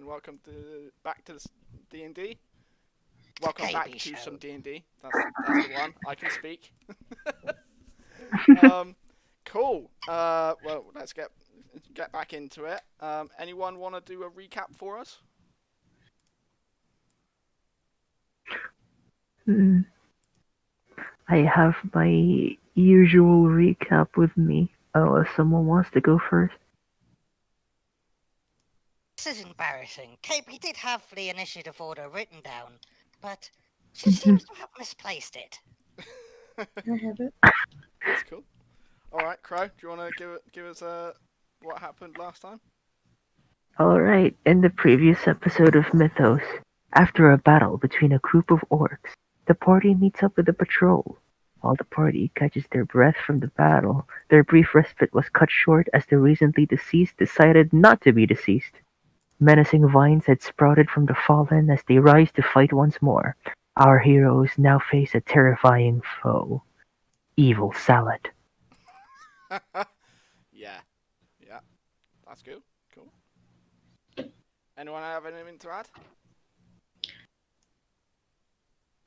and welcome back to D&D. Welcome back to some D&D. That's the one. I can speak. Cool. Well, let's get back into it. Anyone want to do a recap for us? I have my usual recap with me. Unless someone wants to go first. This is embarrassing. Kaybes did have the initiative order written down, but she seems to have misplaced it. I have it. That's cool. All right, Crow. Do you want to give us what happened last time? Alright, in the previous episode of Mythos, after a battle between a group of orcs, the party meets up with the patrol. While the party catches their breath from the battle, their brief respite was cut short as the recently deceased decided not to be deceased. Menacing vines had sprouted from the fallen as they rise to fight once more. Our heroes now face a terrifying foe. Evil Salad. Yeah. That's good. Cool. Anyone have anything to add?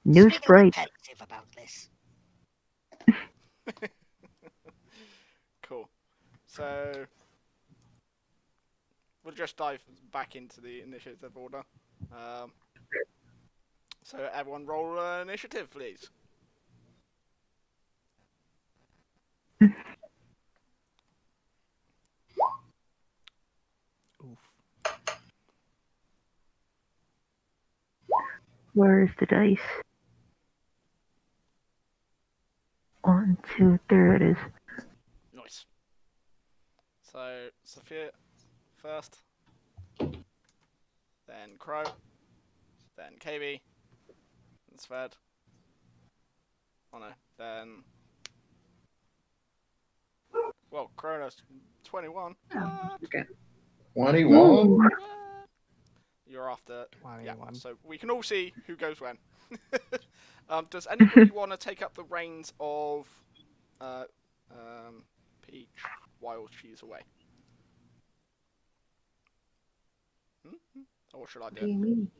News Speaking bright. repetitive about this. Cool. So we'll just dive back into the initiative order. So everyone roll initiative, please. Where's the dice? 1, 2, there it is. Nice. So Sophia first, then Crow, then KB, then Sved. Oh no, then... Well, Kronos, 21. Oh, okay. 21. You're after... 21. Yeah, so we can all see who goes when. Does anybody want to take up the reins of Peach while she's away? Or what should I What do do? you mean?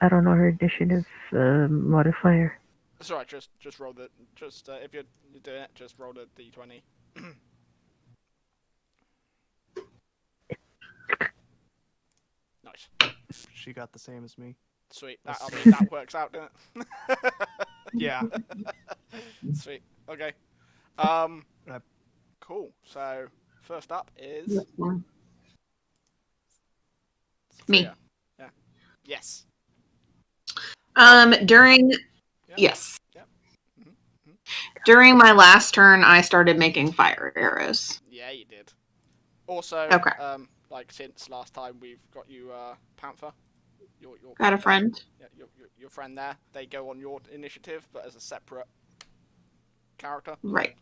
I don't know her initiative modifier. That's alright, just roll the... if you're doing it, just roll the d20. Nice. She got the same as me. Sweet. That works out, doesn't it? Yeah. Sweet. Okay. Cool. So first up is What one? Me. Sophia. Yeah. Yes. During Yeah. yes. Yep. During my last turn I started making fire arrows. Yeah, you did. Also, Okay. Like since last time, we've got you Panther. Your Got a friend. Yeah, your friend there. They go on your initiative, but as a separate character. Right.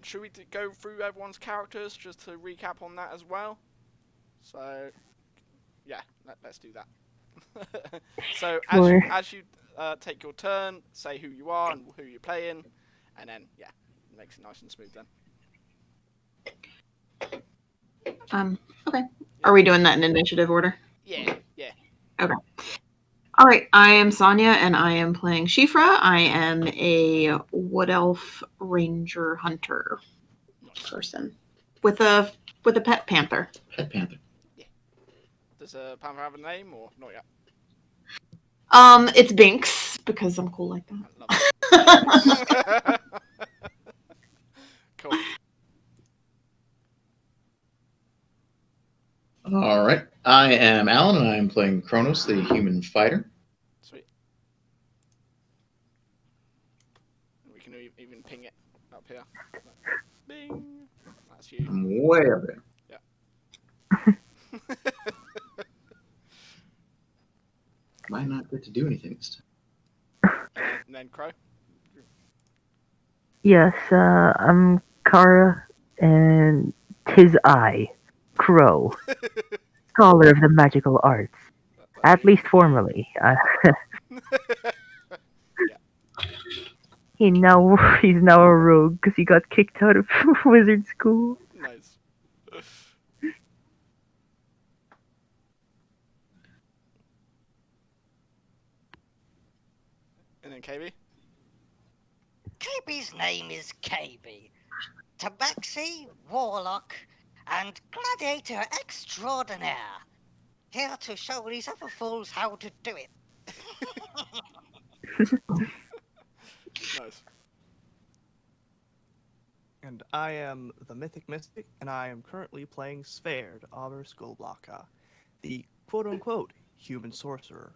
Should we go through everyone's characters just to recap on that as well? So, yeah, let's do that. So Sure. as you take your turn, say who you are and who you're playing, and then yeah, it makes it nice and smooth then. Okay. Are we doing that in initiative order? Yeah. Okay. All right. I am Sonia, and I am playing Shifra. I am a wood elf ranger hunter person with a pet panther. Pet Panther. Does Panther have a name or not yet? It's Binks because I'm cool like that. I love it. Cool. All right. I am Alan, and I am playing Kronos, the human fighter. Sweet. We can even ping it up here. Bing. That's you. I'm way up there. Might not get to do anything this time. And then Crow. Yes, I'm Kara, and 'tis I, Crow, scholar of the magical arts. At least formerly. He's now a rogue because he got kicked out of wizard school. Nice. And then KB? Kaybes' name is Kaybes. Tabaxi, warlock, and gladiator extraordinaire. Here to show these other fools how to do it. Nice. And I am the Mythic Mystic, and I am currently playing Sverd Aber Skullblaka, the quote-unquote human sorcerer.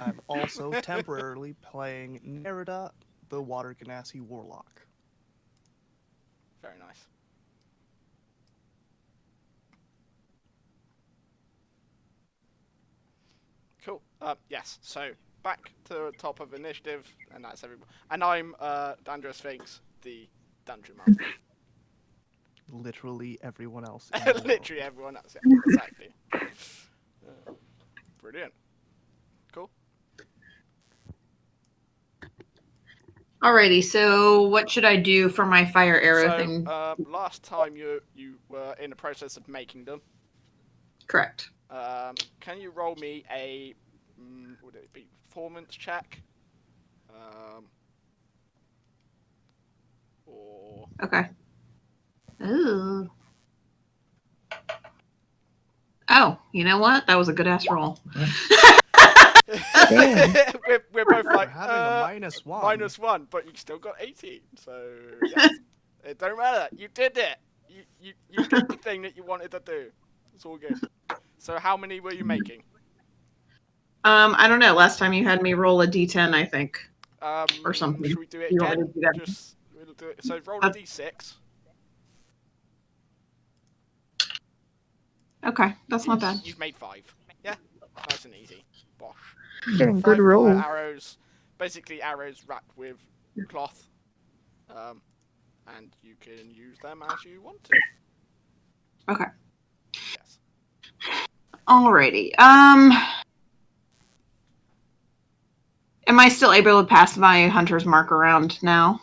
I'm also temporarily playing Nerida, the Water Ganassi warlock. Very nice. Cool. Yes. So back to the top of initiative, and that's everybody. And I'm Dandra Sphinx, the dungeon master. Literally everyone else. In the world. Literally everyone else. Yeah, exactly. Brilliant. Cool. Alrighty, so what should I do for my fire arrow thing? Last time you were in the process of making them. Correct. Can you roll me a would it be performance check? Or Okay. Ooh. Oh, you know what? That was a good ass roll. we're both We're like having a -1. -1, but you still got 18. So yes. It don't matter. You did it. You did the thing that you wanted to do. It's all good. So how many were you making? I don't know. Last time you had me roll a d10, I think. Or something. Should we do it You want me again? to do that? We'll do it. So roll a d6. Okay, that's not bad. You've made 5. Yeah, nice and easy. Bosh. Getting 5 good fire rolls. arrows, basically arrows wrapped with cloth, and you can use them as you want to. Okay. Yes. Alrighty. Am I still able to pass my hunter's mark around now?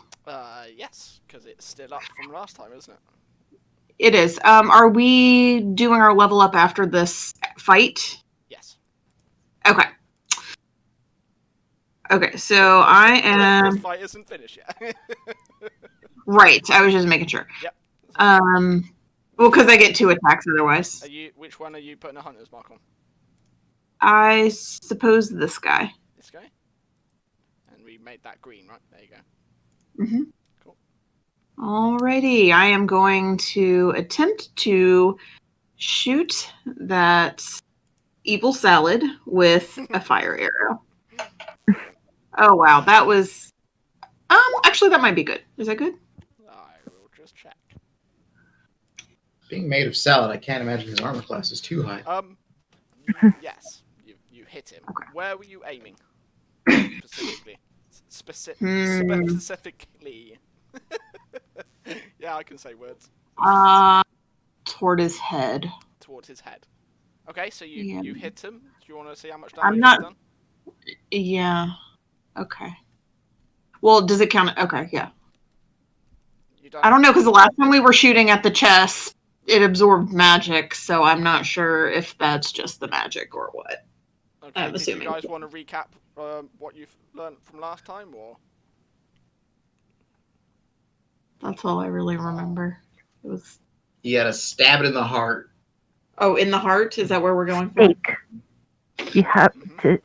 Yes, because it's still up from last time, isn't it? It is. Are we doing our level up after this fight? Yes. Okay. Okay, so I This am fight isn't finished yet. right. I was just making sure. Yep. Well, because I get 2 attacks otherwise. Which one are you putting a hunter's mark on? I suppose this guy. This guy. And we made that green, right? There you go. Mm-hmm. Cool. Alrighty, I am going to attempt to shoot that evil salad with a fire arrow. Oh wow, that was actually that might be good. Is that good? I will just check. Being made of salad, I can't imagine his armor class is too high. Yes, you hit him. Okay. Where were you aiming? Specifically. Hmm. Specifically. Yeah, I can say words. Toward his head. Towards his head. Okay, so you Yeah. hit him. Do you want to see how much I'm damage not- he's done? Yeah. Okay. Well, does it count? Okay, yeah. You don't. I don't know because the last time we were shooting at the chest, it absorbed magic, so I'm not sure if that's just the magic or what. Okay, I'm did assuming. you guys want to recap what you've learned from last time, or? That's all I really remember. It was. He had a stab it in the heart. Oh, in the heart? Is that where we're going from? Stake. You have to.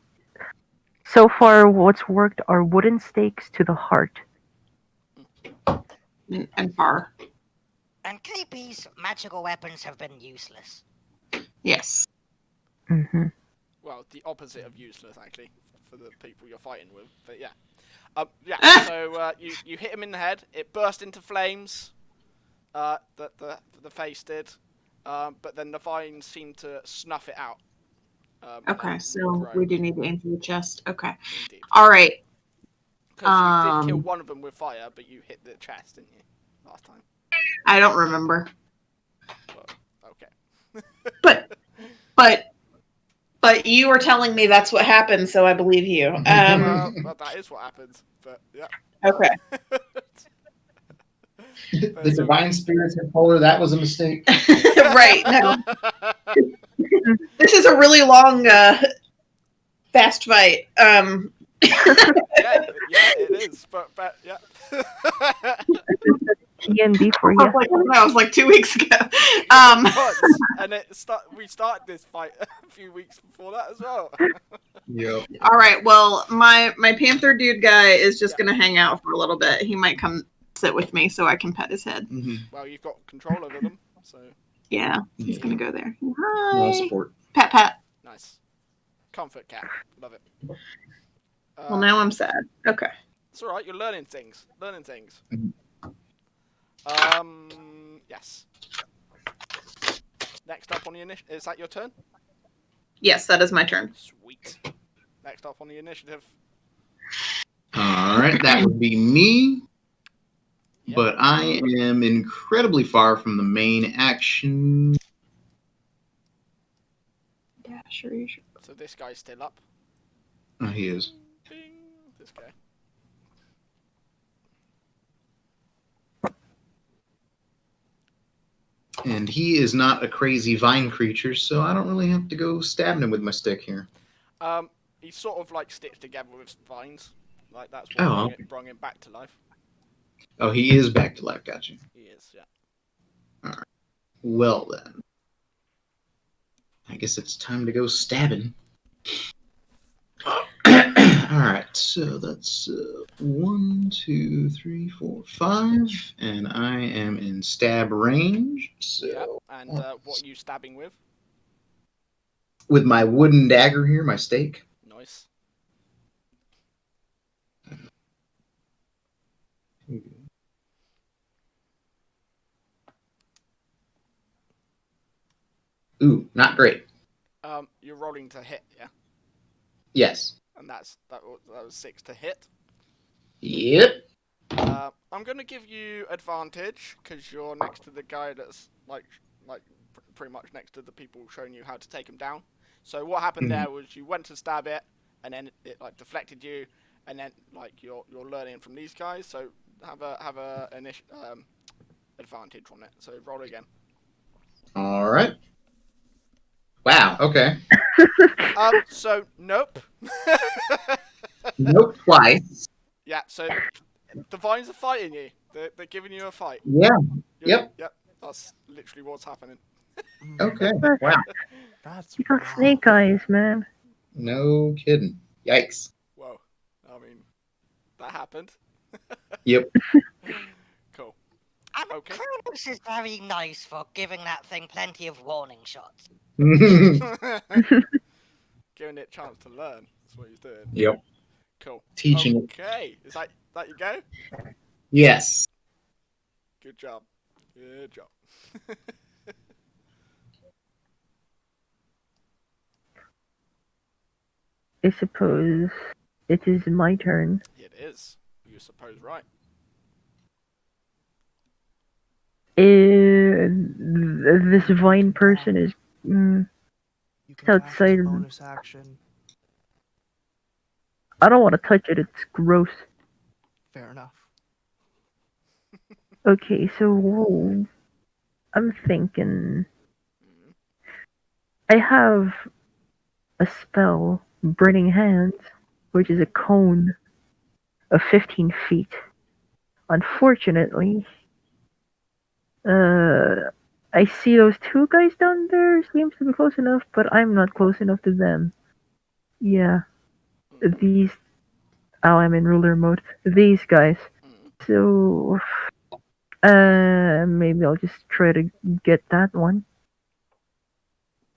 So far, what's worked are wooden stakes to the heart. And far. And KP's magical weapons have been useless. Yes. Mm-hmm. Well, the opposite of useless, actually, for the people you're fighting with. But yeah. Yeah, so you hit him in the head. It burst into flames. The face did. But then the vines seemed to snuff it out. And Okay, then so regrow. we do need to aim for the chest. Okay. Indeed. All right. Because you did kill one of them with fire, but you hit the chest, didn't you? Last time. I don't remember. Well, okay. But you were telling me that's what happened, so I believe you. Well, that is what happens. But yeah. Okay. The divine spirits have told her that was a mistake. Right. No. This is a really long, fast fight. Yeah, it is. But yeah. TND for I you. was like, that was like 2 weeks ago. It was, and we started this fight a few weeks before that as well. Yep. All right. Well, my Panther dude guy is just gonna hang out for a little bit. He might come sit with me so I can pet his head. Mm-hmm. Well, you've got control over them, so Yeah, he's gonna go there. Hi. No support. Pat, pat. nice. Comfort cat, love it. Well, now I'm sad. Okay. It's all right. You're learning things. Mhm. Yes. Next up on the initiative, is that your turn? Yes, that is my turn. Sweet. Next up on the initiative. All right, that would be me. Yep. But I am incredibly far from the main action. Yeah, sure. So this guy's still up. Oh, he is. Bing. This guy. And he is not a crazy vine creature, so I don't really have to go stabbing him with my stick here. He's sort of like stitched together with vines. Like that's what Oh. brought him back to life. Oh, he is back to life, gotcha. He is, yeah. Well then. I guess it's time to go stabbing. Alright, so that's 1, 2, 3, 4, 5. And I am in stab range. So Yeah. And what are you stabbing with? with my wooden dagger here, my stake. Nice. Ooh, not great. You're rolling to hit, yeah. Yes. And that was 6 to hit. Yep. I'm gonna give you advantage because you're next to the guy that's pretty much next to the people showing you how to take him down. So what happened there was you went to stab it, and then it like deflected you, and then like you're learning from these guys. So have a advantage on it. So roll again. All right. Wow. Okay. So nope. Nope. Twice. Yeah. So the vines are fighting you. They're giving you a fight. Yeah. Yep. Yep. That's literally what's happening. Okay. Wow. That's You got wild. snake eyes, man. No kidding. Yikes. Whoa. I mean, that happened. Yep. Cool. And Okay. Chronos is very nice for giving that thing plenty of warning shots. Giving it a chance to learn. That's what he's doing. Yep. Cool. Teaching it. Okay. Is that you go? Yes. Good job. Good job. I suppose it is my turn. It is. You suppose right. This vine person is. You can act as a outside. bonus action. I don't want to touch it. It's gross. Fair enough. Okay, so I'm thinking. I have a spell, Burning Hands, which is a cone of 15 feet. Unfortunately, I see those two guys down there. Seems to be close enough, but I'm not close enough to them. Yeah, these. Oh, I'm in ruler mode. These guys. So, maybe I'll just try to get that one.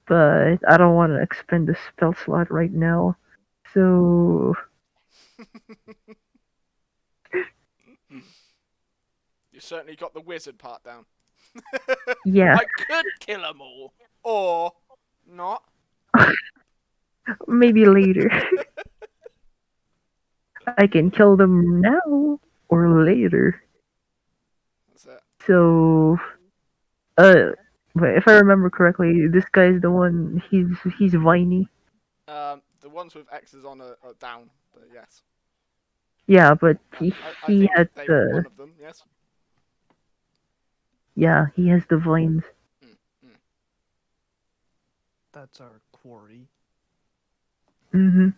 But I don't want to expend the spell slot right now. So, You certainly got the wizard part down. yeah, I could kill them all, or not. maybe later. I can kill them now or later. That's it. So, but if I remember correctly, this guy's the one. He's viney. The ones with X's on are down, but yes. Yeah, but I he think had they were one the of them. Yes. he has the vines. Mm, mm. That's our quarry.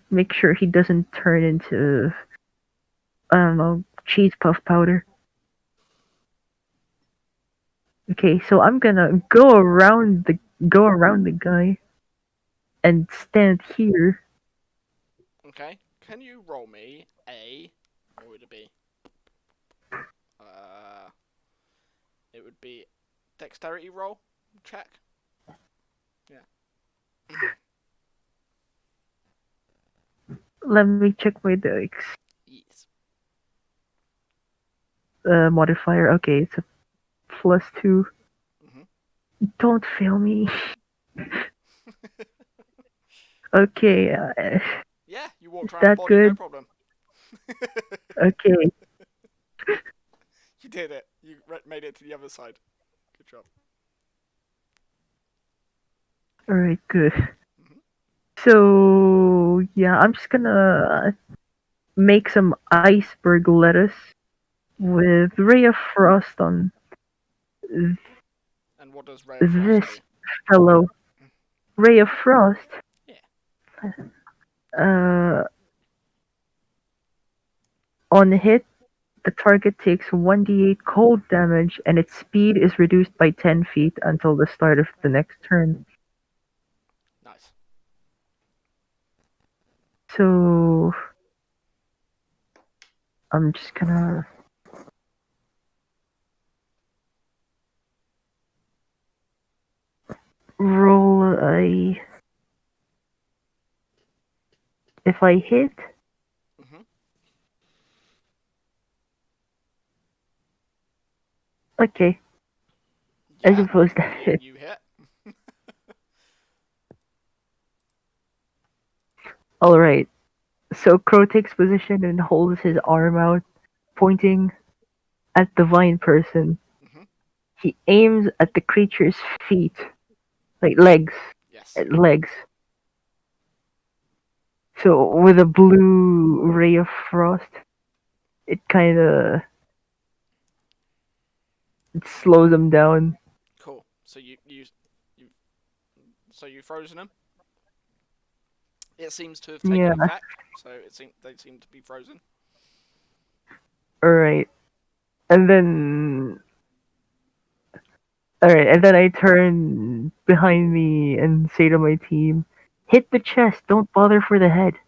Make sure he doesn't turn into I don't know cheese puff powder. Okay, so I'm gonna go around the guy and stand here. Okay. Can you roll me a? What would it be? Uh, it would be dexterity roll check. Yeah. Let me check my dex Yes. modifier. Okay, it's a +2. Mhm. Don't fail me. Okay, Yeah, you is walked around the that body, no good? problem. Okay, You did it. You made it to the other side. Good job. alright, good. Mhm. So, yeah, I'm just gonna make some iceberg lettuce with Ray of Frost on And what does Ray of Frost this do? fellow. Ray of Frost, Yeah. uh, on hit, the target takes 1d8 cold damage and its speed is reduced by 10 feet until the start of the next turn. Nice. So, I'm just gonna roll a. If I hit, Mhm. okay, I Yeah. suppose that hit. You hit. Alright, so Crow takes position and holds his arm out, pointing at the vine person. Mhm. He aims at the creature's feet, like legs, Yes. legs. So with a blue ray of frost, it kind of slows him down. Cool. So you so you've frozen them. It seems to have taken Yeah. effect. So they seem to be frozen. Alright. And then alright, and then I turn behind me and say to my team, hit the chest, don't bother for the head.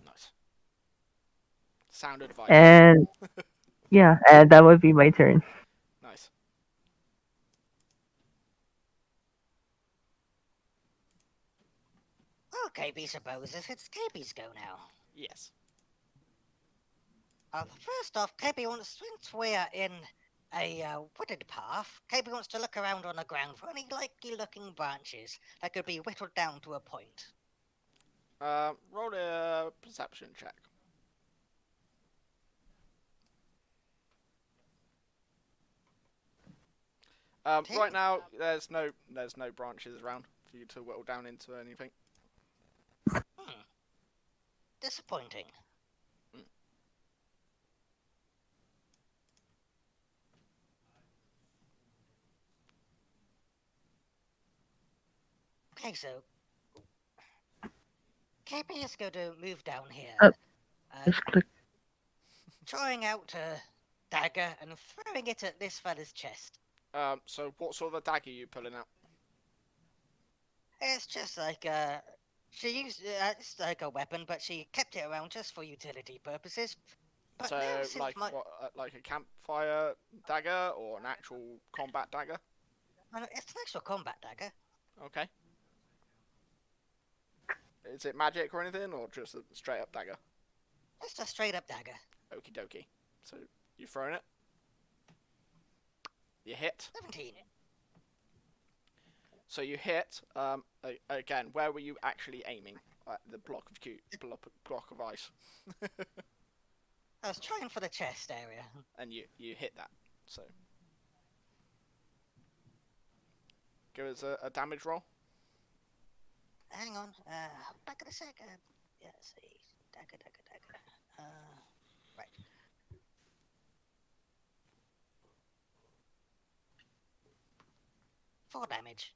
Nice. Sound advice. And yeah, and that would be my turn. Nice. Okay, be supposes it's Kaybes' go now. Yes. First off, Kaby wants, since we're in a wooded path, Kaby wants to look around on the ground for any likely looking branches that could be whittled down to a point. Roll a perception check. Right now, there's no branches around for you to whittle down into anything. Hmm. Disappointing. Mm. Okay, so Kaby is going to move down here, Oh, uh, just click. drawing out a dagger and throwing it at this fella's chest. So what sort of a dagger are you pulling out? It's just like she used it's like a weapon, but she kept it around just for utility purposes. But now, So since like what, like a campfire dagger or an actual combat dagger? it's an actual combat dagger. Okay. Is it magic or anything, or just a straight up dagger? Just a straight up dagger. Okie dokie. So you throwing it? You hit. 17. So you hit. Again, where were you actually aiming? The block of ice. I was trying for the chest area. And you hit that. So give us a damage roll. Hang on, back in a second. Yeah, let's see. Dagger. Right. Four damage.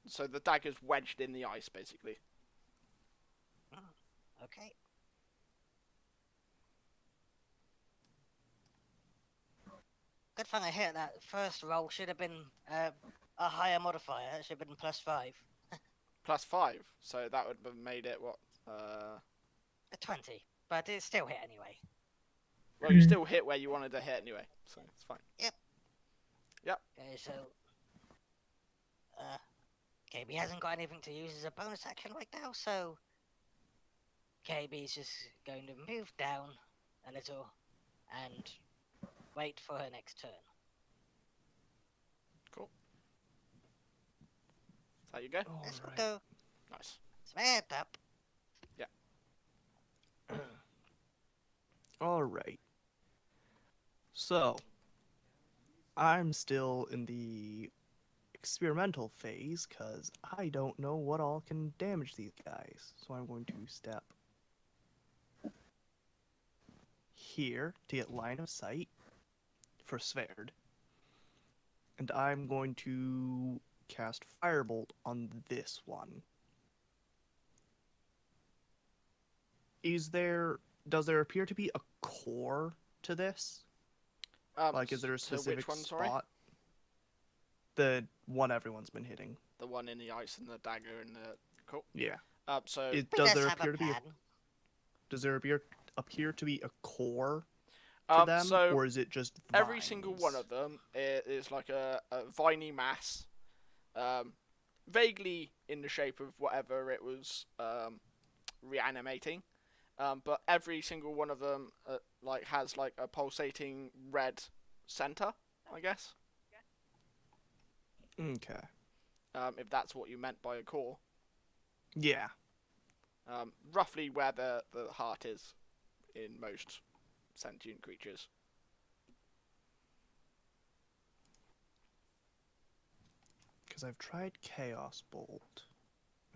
So the dagger's wedged in the ice, basically. Okay. Good thing I hit that first roll. Should have been a higher modifier. It should have been +5. +5. So that would have made it what? A 20, but it still hit anyway. Well, you still hit where you wanted to hit anyway, so it's fine. Yep. Yep. Okay, so KB hasn't got anything to use as a bonus action right now, so KB's just going to move down a little and wait for her next turn. Cool. Is that you go? Let's Alright. go. Nice. Smared up. Alright. So, I'm still in the experimental phase because I don't know what all can damage these guys. So I'm going to step here to get line of sight for Sverd. And I'm going to cast Firebolt on this one. Does there appear to be a core to this? Like, is there a So specific which one, sorry? spot? The one everyone's been hitting. The one in the ice and the dagger and the... Cool. Yeah. So... Does Let's there have appear a to be plan. does there appear to be a core to them, so or is it just every single one vines? of them is like a viney mass, vaguely in the shape of whatever it was reanimating, but every single one of them has like a pulsating red center, I guess. Okay. If that's what you meant by a core. Yeah. Roughly where the heart is in most sentient creatures. Because I've tried Chaos Bolt.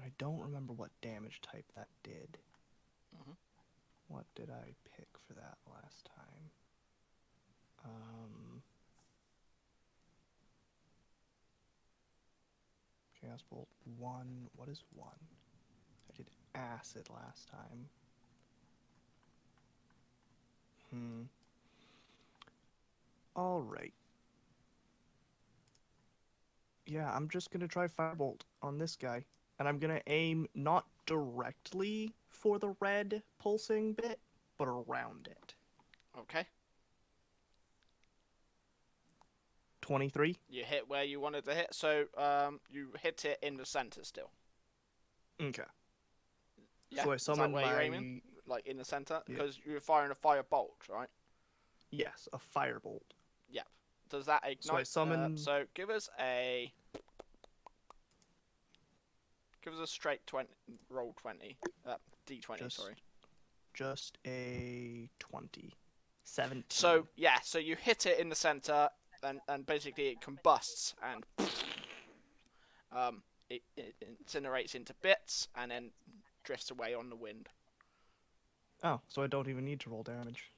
I don't remember what damage type that did. Mhm. What did I pick for that last time? Chaos Bolt 1. What is 1? I did Acid last time. Alright. Yeah, I'm just gonna try Firebolt on this guy. And I'm gonna aim not directly for the red pulsing bit, but around it. Okay. 23? You hit where you wanted to hit, so you hit it in the center still. Okay. Yeah, So I is that summon where my... you're aiming? Like in the center? Yeah. Because you're firing a fire bolt, right? Yes, a Firebolt. Yep. Does that ignite? So I summon... so give us a straight 20 roll 20. D20, sorry. Just a 20. 17. So yeah, so you hit it in the center, and basically it combusts and it incinerates into bits and then drifts away on the wind. Oh, so I don't even need to roll damage.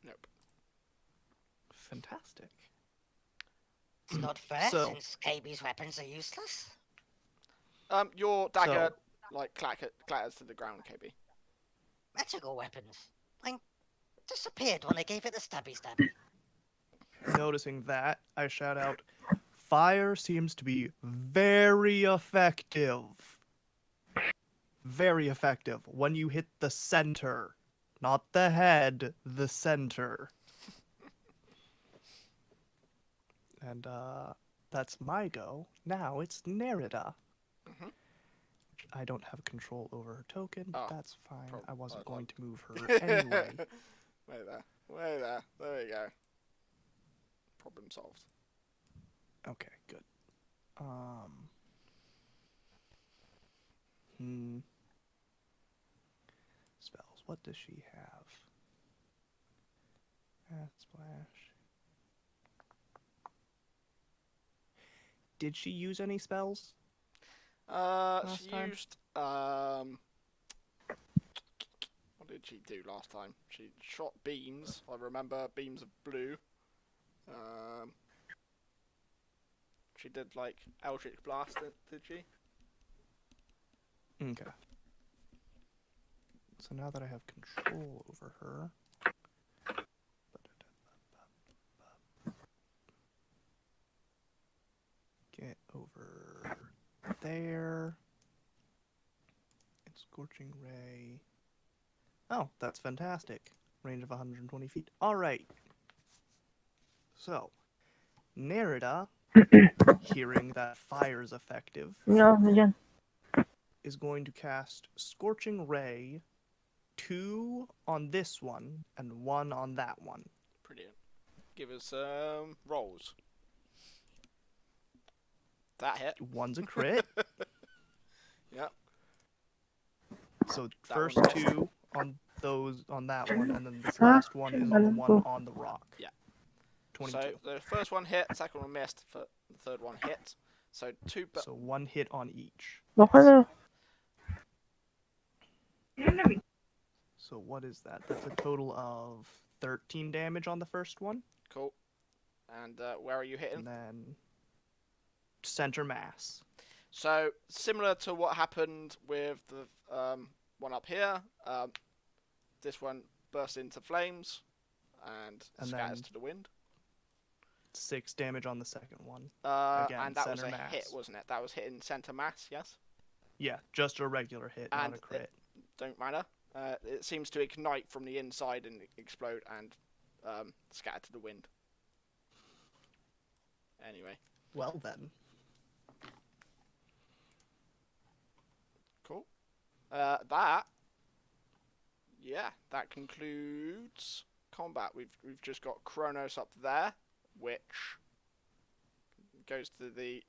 Nope. Fantastic. It's not fair So- since KB's weapons are useless. Your dagger clatters to the ground, KB. Magical weapons. Mine disappeared when I gave it the stabby. Noticing that, I shout out, "Fire seems to be very effective. Very effective when you hit the center. Not the head, the center." And that's my go. Now it's Nerida. Mhm. I don't have control over her token, but Oh, that's fine. I wasn't well. going to move her anyway. Wait there. There we go. Problem solved. Okay, good. Spells. What does she have? Acid Splash. Did she use any spells? She time? used What did she do last time? She shot beams. I remember beams of blue. She did like Eldritch Blast, did she? Okay. So now that I have control over her. Get over there. And Scorching Ray. Oh, that's fantastic. Range of 120 feet. Alright. So, Nerida, hearing that fire is effective, No, again. is going to cast Scorching Ray 2 on this one and 1 on that one. Brilliant. Give us rolls. That hit. One's a crit. Yep. So That first one. 2 on that one, and then this last one is on the one on the rock. Yeah. 22. So the first one hit, second one missed, the third one hit. So So 1 hit on each. Hello. So what is that? That's a total of 13 damage on the first one, Cool. And where are you hitting? and then center mass. So similar to what happened with the one up here, this one bursts into flames and And scatters then- to the wind. 6 damage on the second one. Again, And that was a center mass. hit, wasn't it? That was hitting center mass, yes? Yeah, just a regular hit, And not a crit. Don't matter. It seems to ignite from the inside and explode and scatter to the wind. Anyway, Well then. cool. That concludes combat. We've just got Kronos up there, which goes to the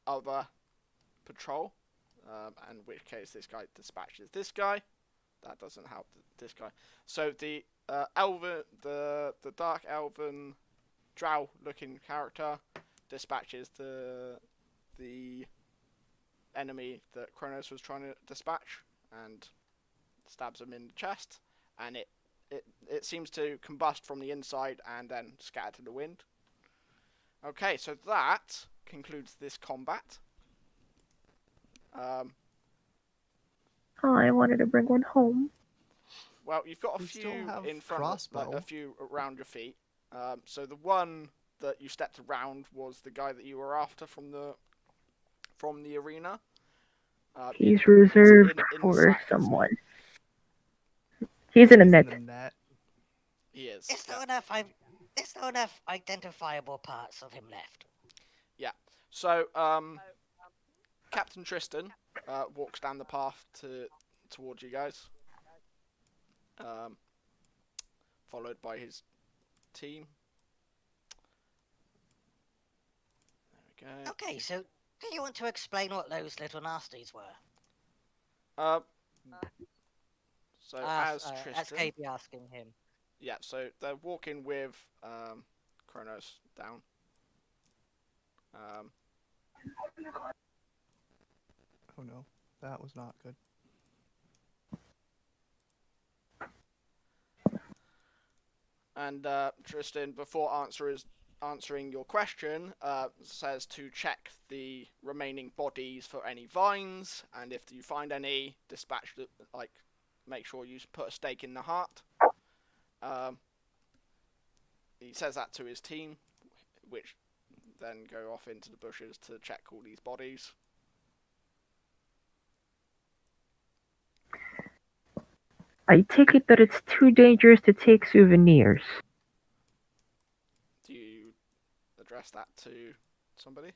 other patrol, and in which case this guy dispatches this guy. That doesn't help this guy. So the the dark elven drow-looking character dispatches the enemy that Kronos was trying to dispatch and stabs him in the chest, and it seems to combust from the inside and then scatter to the wind. Okay, so that concludes this combat. Oh, I wanted to bring one home. Well, you've got a We still few have in front, crossbow. like a few around your feet. So the one that you stepped around was the guy that you were after from the arena. He's reserved in the for slack, isn't he? someone. He's in a He's net. the net. He is. There's Yeah. not enough identifiable parts of him left. So, Captain Tristan walks down the path towards you guys, followed by his team. There we go. Okay, so do you want to explain what those little nasties were? So as As Tristan, KB asking him. yeah. So they're walking with Kronos down. Oh no, that was not good. And Tristan, before answering your question, says to check the remaining bodies for any vines, and if you find any, dispatch the, make sure you put a stake in the heart. He says that to his team, which then go off into the bushes to check all these bodies. I take it that it's too dangerous to take souvenirs. Do you address that to somebody?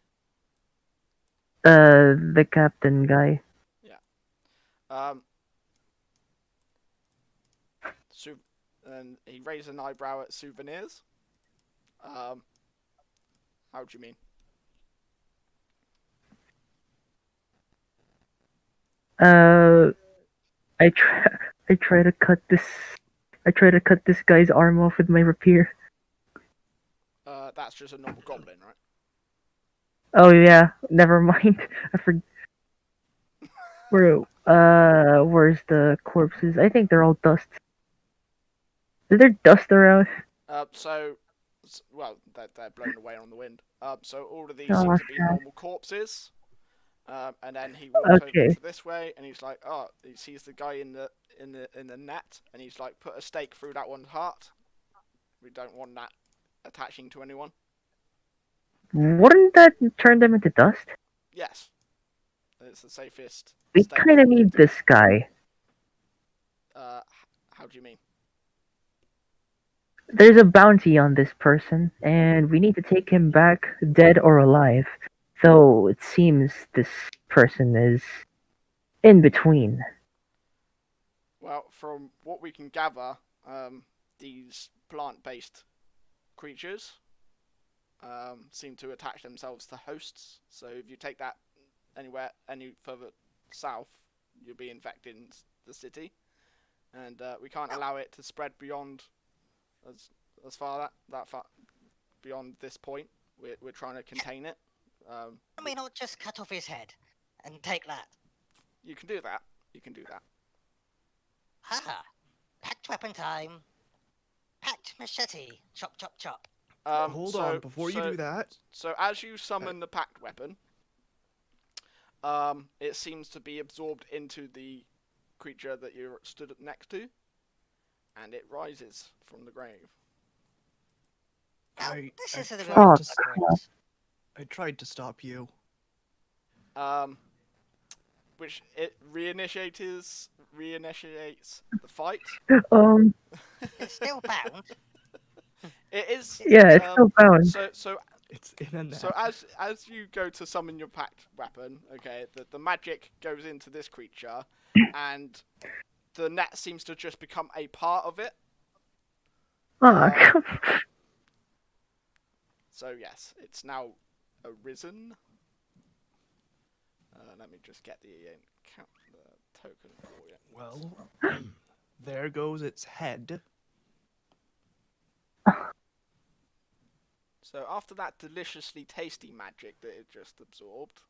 The captain guy. And he raised an eyebrow at souvenirs. How do you mean? I try to cut this guy's arm off with my rapier. That's just a normal goblin, right? Oh yeah, never mind. I forgot. Bro, Where's the corpses? I think they're all dust. Is there dust around? Well, they're blown away on the wind. So all of these Oh, seem to be sad. normal corpses. And then he walks over Okay. to this way, and he's like, oh, he sees the guy in the net, and he's like, put a stake through that one's heart. We don't want that attaching to anyone. Wouldn't that turn them into dust? Yes, it's the safest. We stake kind of for them need to this guy. How do you mean? There's a bounty on this person, and we need to take him back, dead or alive. So it seems this person is in between. Well, from what we can gather, these plant-based creatures seem to attach themselves to hosts. So if you take that any further south, you'll be infecting the city, and we can't allow it to spread beyond as far that far beyond this point. We're trying to contain it. Can we not just cut off his head and take that? You can do that. You can do that. Ha! Packed weapon time. Packed machete. Chop, chop, chop. Hold on, before you do that. So as you summon the packed weapon, it seems to be absorbed into the creature that you're stood next to, and it rises from the grave. Now, I this is a tried little to different. I tried to stop you. Which it reinitiates the fight. It's still bound. It is. Yeah, it's still bound. So It's in a net. So as you go to summon your packed weapon, okay, the magic goes into this creature, and the net seems to just become a part of it. Oh, So yes, it's now arisen. Let me just get the token for you. Well, there goes its head. So after that deliciously tasty magic that it just absorbed,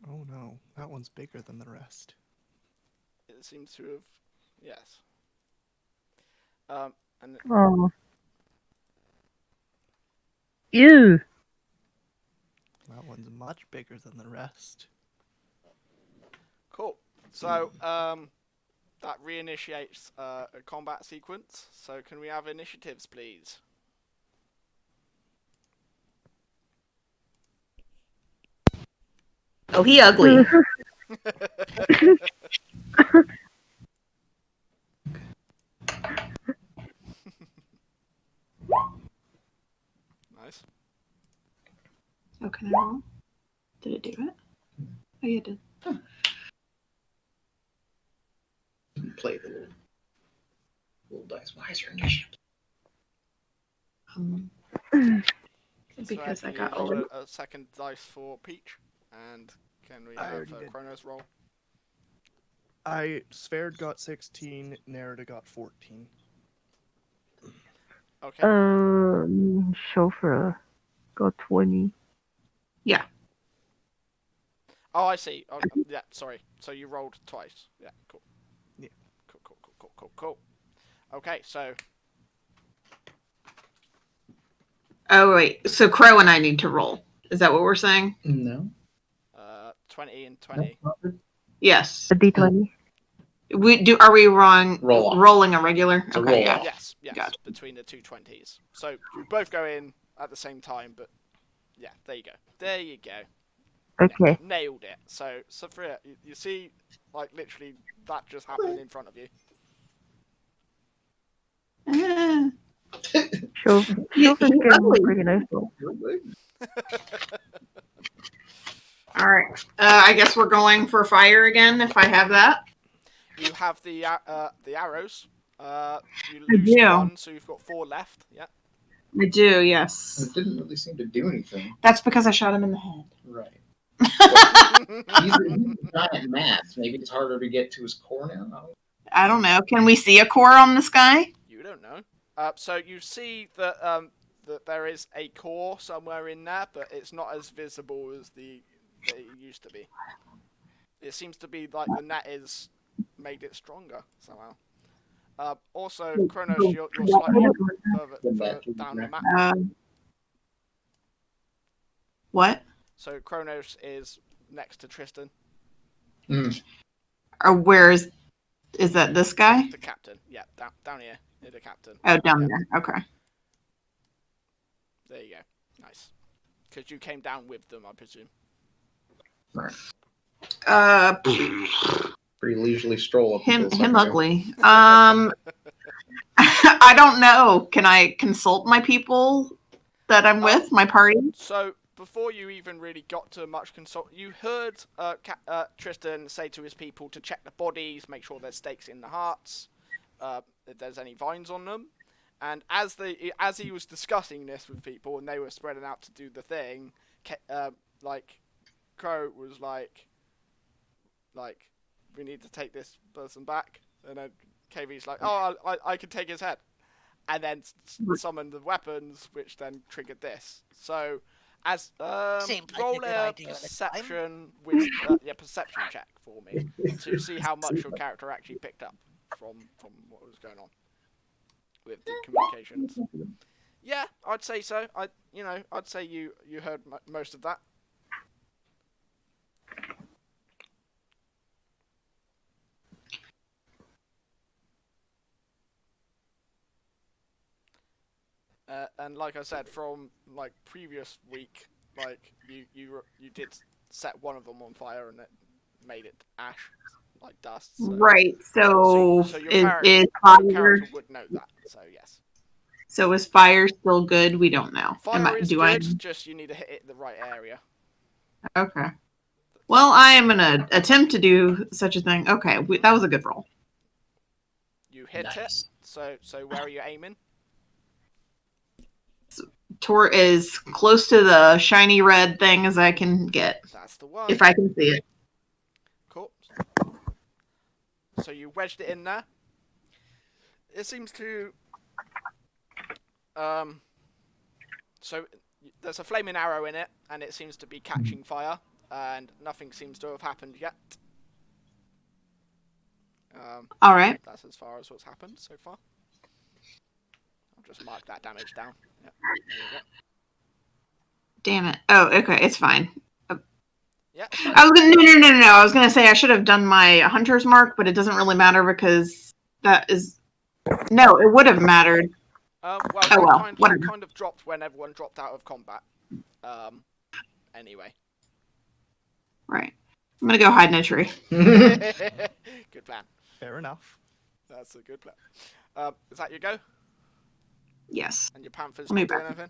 Oh no, that one's bigger than the rest. it seems to have, yes. And oh. Ew. That one's much bigger than the rest. cool. So that reinitiates a combat sequence. So can we have initiatives, please? Oh, he ugly. Nice. Oh, can I roll? Did it do it? Oh, yeah, it did. Play the little dice. Why is your initiative? Because So I can got you roll old. a second dice for Peach, and can we I have already did. Chronos roll? Sphaired got 16, Nerida got 14. Okay. Chauffeur got 20. Oh, I see. Oh, yeah, sorry. So you rolled twice. Yeah, cool. Yeah. Cool. Okay, so Oh, wait. So Crow and I need to roll. Is that what we're saying? No. 20 and 20. Yes. A D20. Are we wrong? Roll off. Rolling a regular? It's a Okay, roll yeah. off. Yes, Gotcha. between the two 20s. So you both go in at the same time, but yeah, there you go. Okay. Nailed it. So, Sophia, you see, like, literally, that just happened in front of you. Chauffeur's He getting ugly. pretty nice though. All right. I guess we're going for fire again. If I have that. You have the arrows. You I lose do. one, so you've got 4 left. Yeah. I do. Yes. It didn't really seem to do anything. That's because I shot him in the head. Right. He's a giant mass. Maybe it's harder to get to his core now. I don't know. Can we see a core on this guy? You don't know. So you see that that there is a core somewhere in there, but it's not as visible as it used to be. It seems to be like the net is made it stronger somehow. Also, Kronos, you're slightly further down the map. What? So Kronos is next to Tristan. Or where is that this guy? The captain. Yeah, down here. Near the captain. Oh, down there. Okay. There you go. Nice. Because you came down with them, I presume. Right. Pretty leisurely stroll up. Him ugly. I don't know. Can I consult my people that I'm with, my party? So before you even really got to much consult, you heard Tristan say to his people to check the bodies, make sure there's stakes in the hearts, if there's any vines on them. And as he was discussing this with people and they were spreading out to do the thing, Crow was like, we need to take this person back. And then KV's like, oh, I can take his head. And then summoned the weapons, which then triggered this. So, as roll a perception perception check for me to see how much your character actually picked up from what was going on with the communications. Yeah, I'd say so. I'd say you heard most of that. And like I said, from previous week, you did set one of them on fire and it made it ash, like dust. So, right. So your is character would know that. So yes. So is fire still good? We don't know. Fire is good. Just you need to hit it in the right area. Okay. Well, I am gonna attempt to do such a thing. Okay, that was a good roll. You hit it. So where are you aiming? Tor is close to the shiny red thing as I can get. That's the one. If I can see it. Cool. So you wedged it in there. It seems to... So there's a flaming arrow in it, and it seems to be catching fire, and nothing seems to have happened yet. All right. That's as far as what's happened so far. I'll just mark that damage down. Yep. There you go. Damn it. Oh, okay. It's fine. Yeah. I was gonna no. I was gonna say I should have done my hunter's mark, but it doesn't really matter because that is no. It would have mattered. Kind of dropped when everyone dropped out of combat. Anyway. Right. I'm gonna go hide in a tree. Good plan. Fair enough. That's a good plan. Is that your go? Yes. And your panther's not doing anything?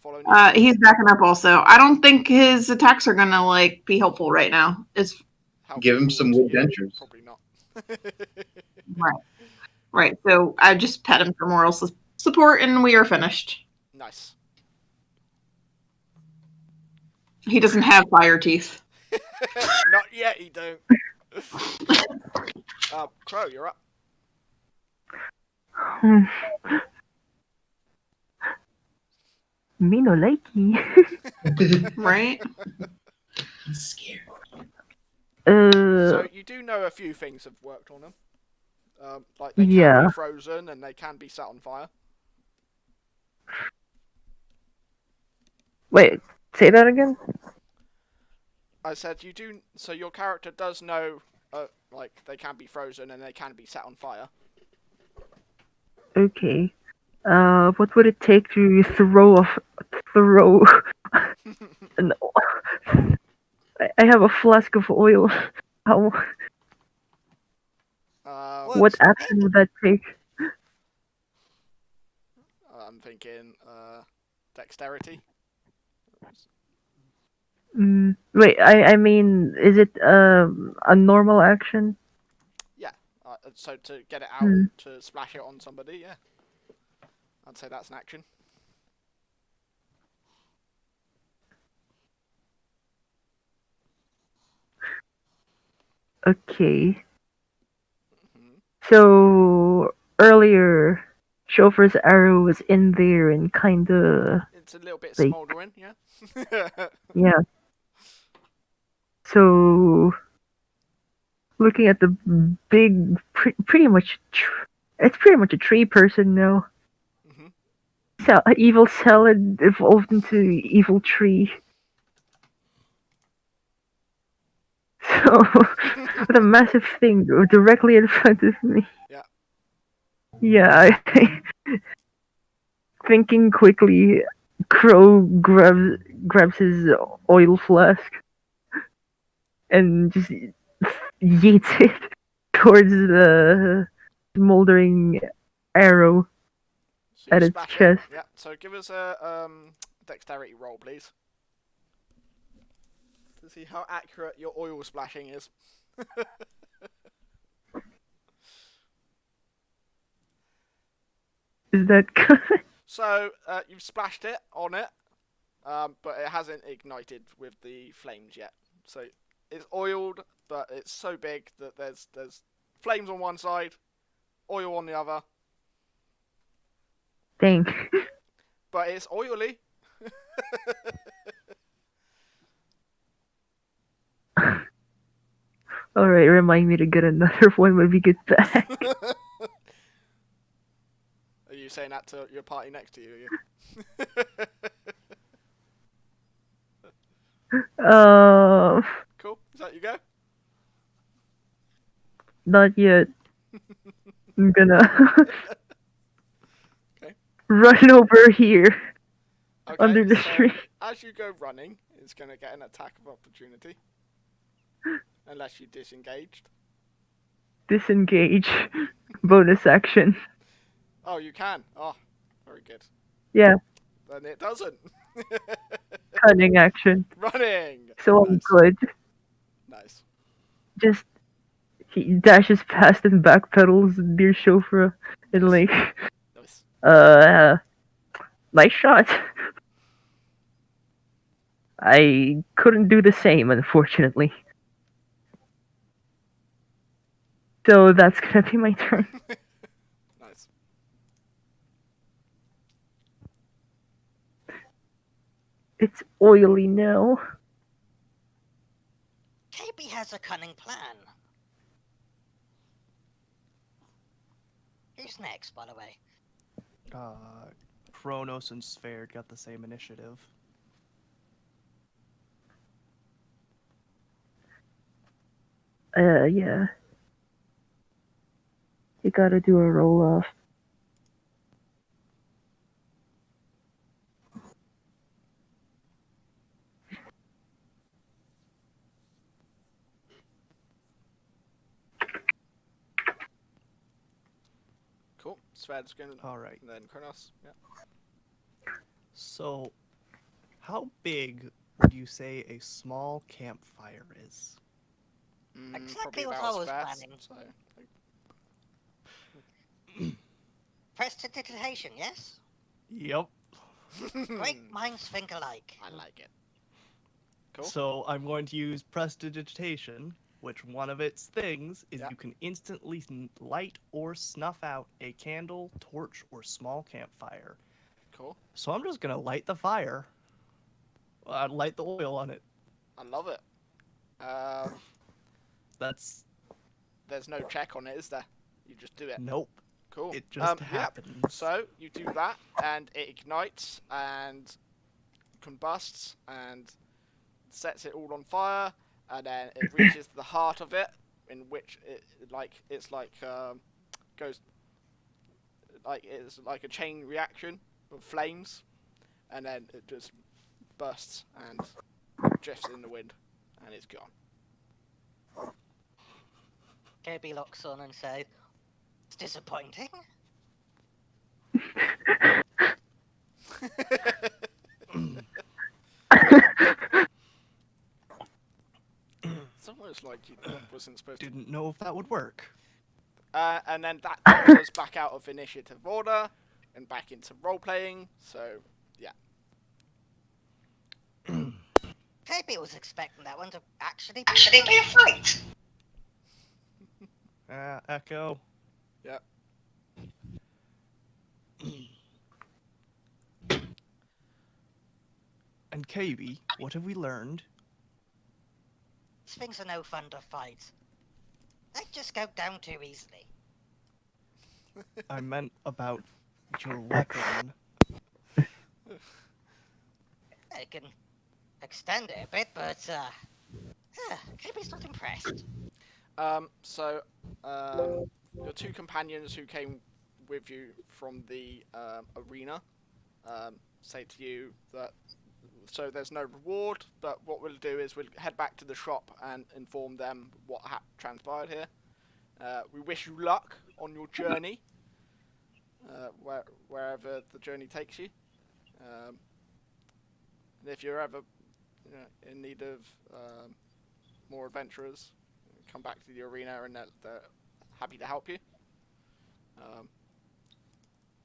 Following he's backing up also. I don't think his attacks are gonna be helpful right now. Give him some wood dentures. Probably not. Right. So I just pet him for moral support, and we are finished. Nice. He doesn't have fire teeth. Not yet. He don't. Crow, you're up. Me no likey. Right? I'm scared. So you do know a few things have worked on them. They can be frozen and they can be set on fire. Wait, say that again? I said you do. So your character does know, they can be frozen and they can be set on fire. Okay. What would it take to throw? No. I have a flask of oil. How? What action would that take? I'm thinking dexterity. Wait, I mean, is it a normal action? Yeah. So to get it out, to splash it on somebody, yeah. I'd say that's an action. Okay. So earlier, chauffeur's arrow was in there and kinda It's a little bit like smouldering, yeah. yeah. So looking at the big, pretty much, it's pretty much a tree person now. hmm Evil salad evolved into evil tree. So with a massive thing directly in front of me. Yeah. Yeah, thinking quickly, Crow grabs his oil flask and just yeets it towards the smoldering arrow So you at its splash it. chest. Yeah. So give us a dexterity roll, please, to see how accurate your oil splashing is. Is that good? So you've splashed it on it, but it hasn't ignited with the flames yet. So it's oiled, but it's so big that there's flames on one side, oil on the other, Dang. but it's oily. Alright, remind me to get another one when we get back. Are you saying that to your party next to you? Cool. Is that you go? Not yet. I'm gonna Okay. run over here Okay. under the So tree. as you go running, it's going to get an attack of opportunity, unless you disengaged. Disengage. Bonus action. Oh, you can. Oh, very good. Yeah, Then it doesn't. cunning action. Running. So I'm Nice. good. Nice. Just he dashes past and backpedals near Shofra and Nice. like Nice. nice shot. I couldn't do the same, unfortunately. So that's gonna be my turn. Nice. It's oily now. Kaybes has a cunning plan. Who's next, by the way? Kronos and Sphere got the same initiative. Yeah. You gotta do a roll off. Cool. Sved's going to... Alright. And then Kronos. Yeah. So, how big would you say a small campfire is? Exactly Probably what about I was Sved's, planning. so... Prestidigitation, yes? Yep. Great minds think alike. I like it. Cool. So I'm going to use prestidigitation, which one of its things is Yeah. you can instantly light or snuff out a candle, torch, or small campfire. Cool. So I'm just gonna light the fire. Light the oil on it. I love it. That's There's no check on it, is there? You just do it. nope. Cool. It just Yeah. happens. So you do that, and it ignites and combusts and sets it all on fire, and then it reaches the heart of it, in which it's like goes like it's like a chain reaction of flames, and then it just bursts and drifts in the wind, and it's gone. Kaybes locks on and says, "It's disappointing." It's almost like you wasn't supposed to. Didn't know if that would work. And then that takes us back out of initiative order and back into role playing. So yeah. Kaybes was expecting that one to actually be a fight. Echo. Yeah. And Kaybes, what have we learned? Things are no fun to fight. They just go down too easily. I meant about your That's- weapon. I can extend it a bit, but Kirby's not impressed. So, your two companions who came with you from the arena say to you that so there's no reward, but what we'll do is we'll head back to the shop and inform them what transpired here. We wish you luck on your journey, wherever the journey takes you. And if you're ever in need of more adventurers, come back to the arena and they're happy to help you.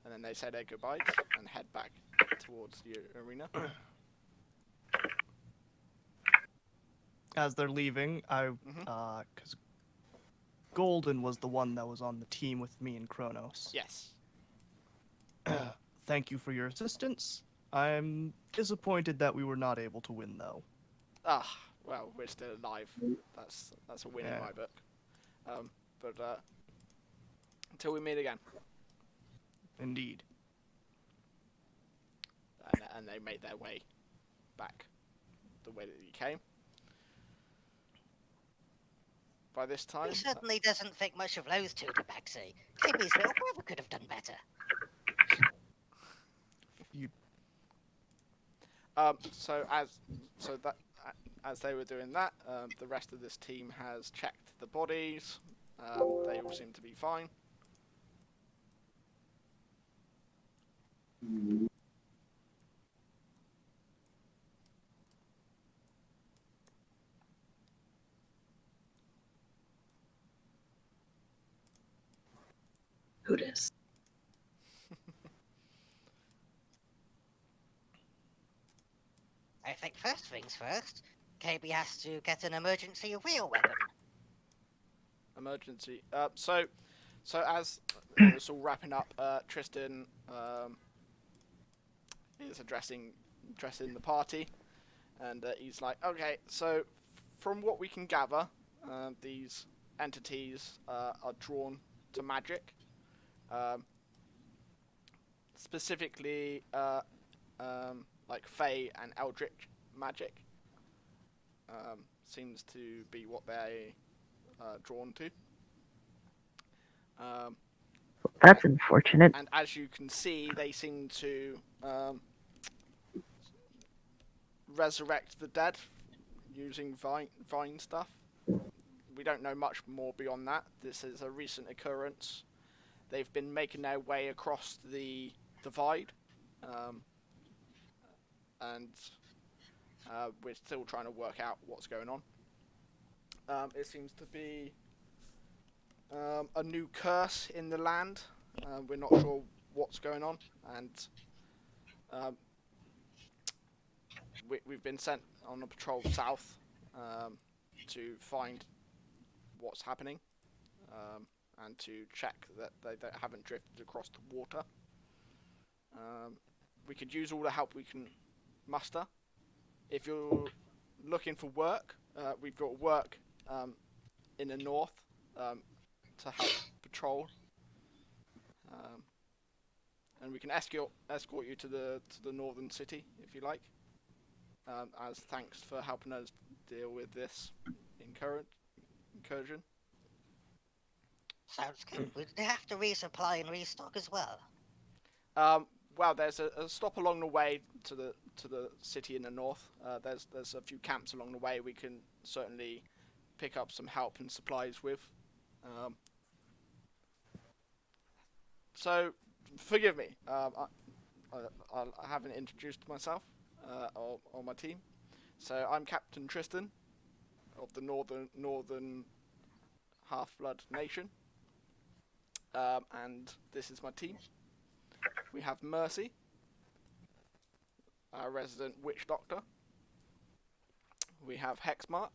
And then they say their goodbyes and head back towards the arena. As they're leaving, because Golden was the one that was on the team with me and Kronos. Yes. Thank you for your assistance. I'm disappointed that we were not able to win, though. Well, we're still alive. That's a win in my book. But until we meet again. Indeed. And they made their way back the way that you came. By this time, He certainly doesn't think much of those two to backsay. Kirby's little brother could have done better. As they were doing that, the rest of this team has checked the bodies. They all seem to be fine. Who dis? I think first things first, KB has to get an emergency wheel weapon. Emergency. So as it's all wrapping up, Tristan is addressing the party, and he's like, "Okay, so from what we can gather, these entities are drawn to magic, specifically like Fey and Eldritch magic. Seems to be what they drawn to. That's unfortunate. And as you can see, they seem to resurrect the dead using vine stuff. We don't know much more beyond that. This is a recent occurrence. They've been making their way across the divide, and we're still trying to work out what's going on. It seems to be a new curse in the land. We're not sure what's going on, and we've been sent on a patrol south to find what's happening and to check that they haven't drifted across the water. We could use all the help we can muster. If you're looking for work, we've got work in the north to help patrol, and we can escort you to the northern city if you like, as thanks for helping us deal with this incursion. Sounds good. Would they have to resupply and restock as well? Well, there's a stop along the way to the city in the north. There's a few camps along the way we can certainly pick up some help and supplies with. So, forgive me. I haven't introduced myself or my team. So I'm Captain Tristan of the Northern Half-Blood Nation, and this is my team. We have Mercy, our resident witch doctor. We have Hexmart,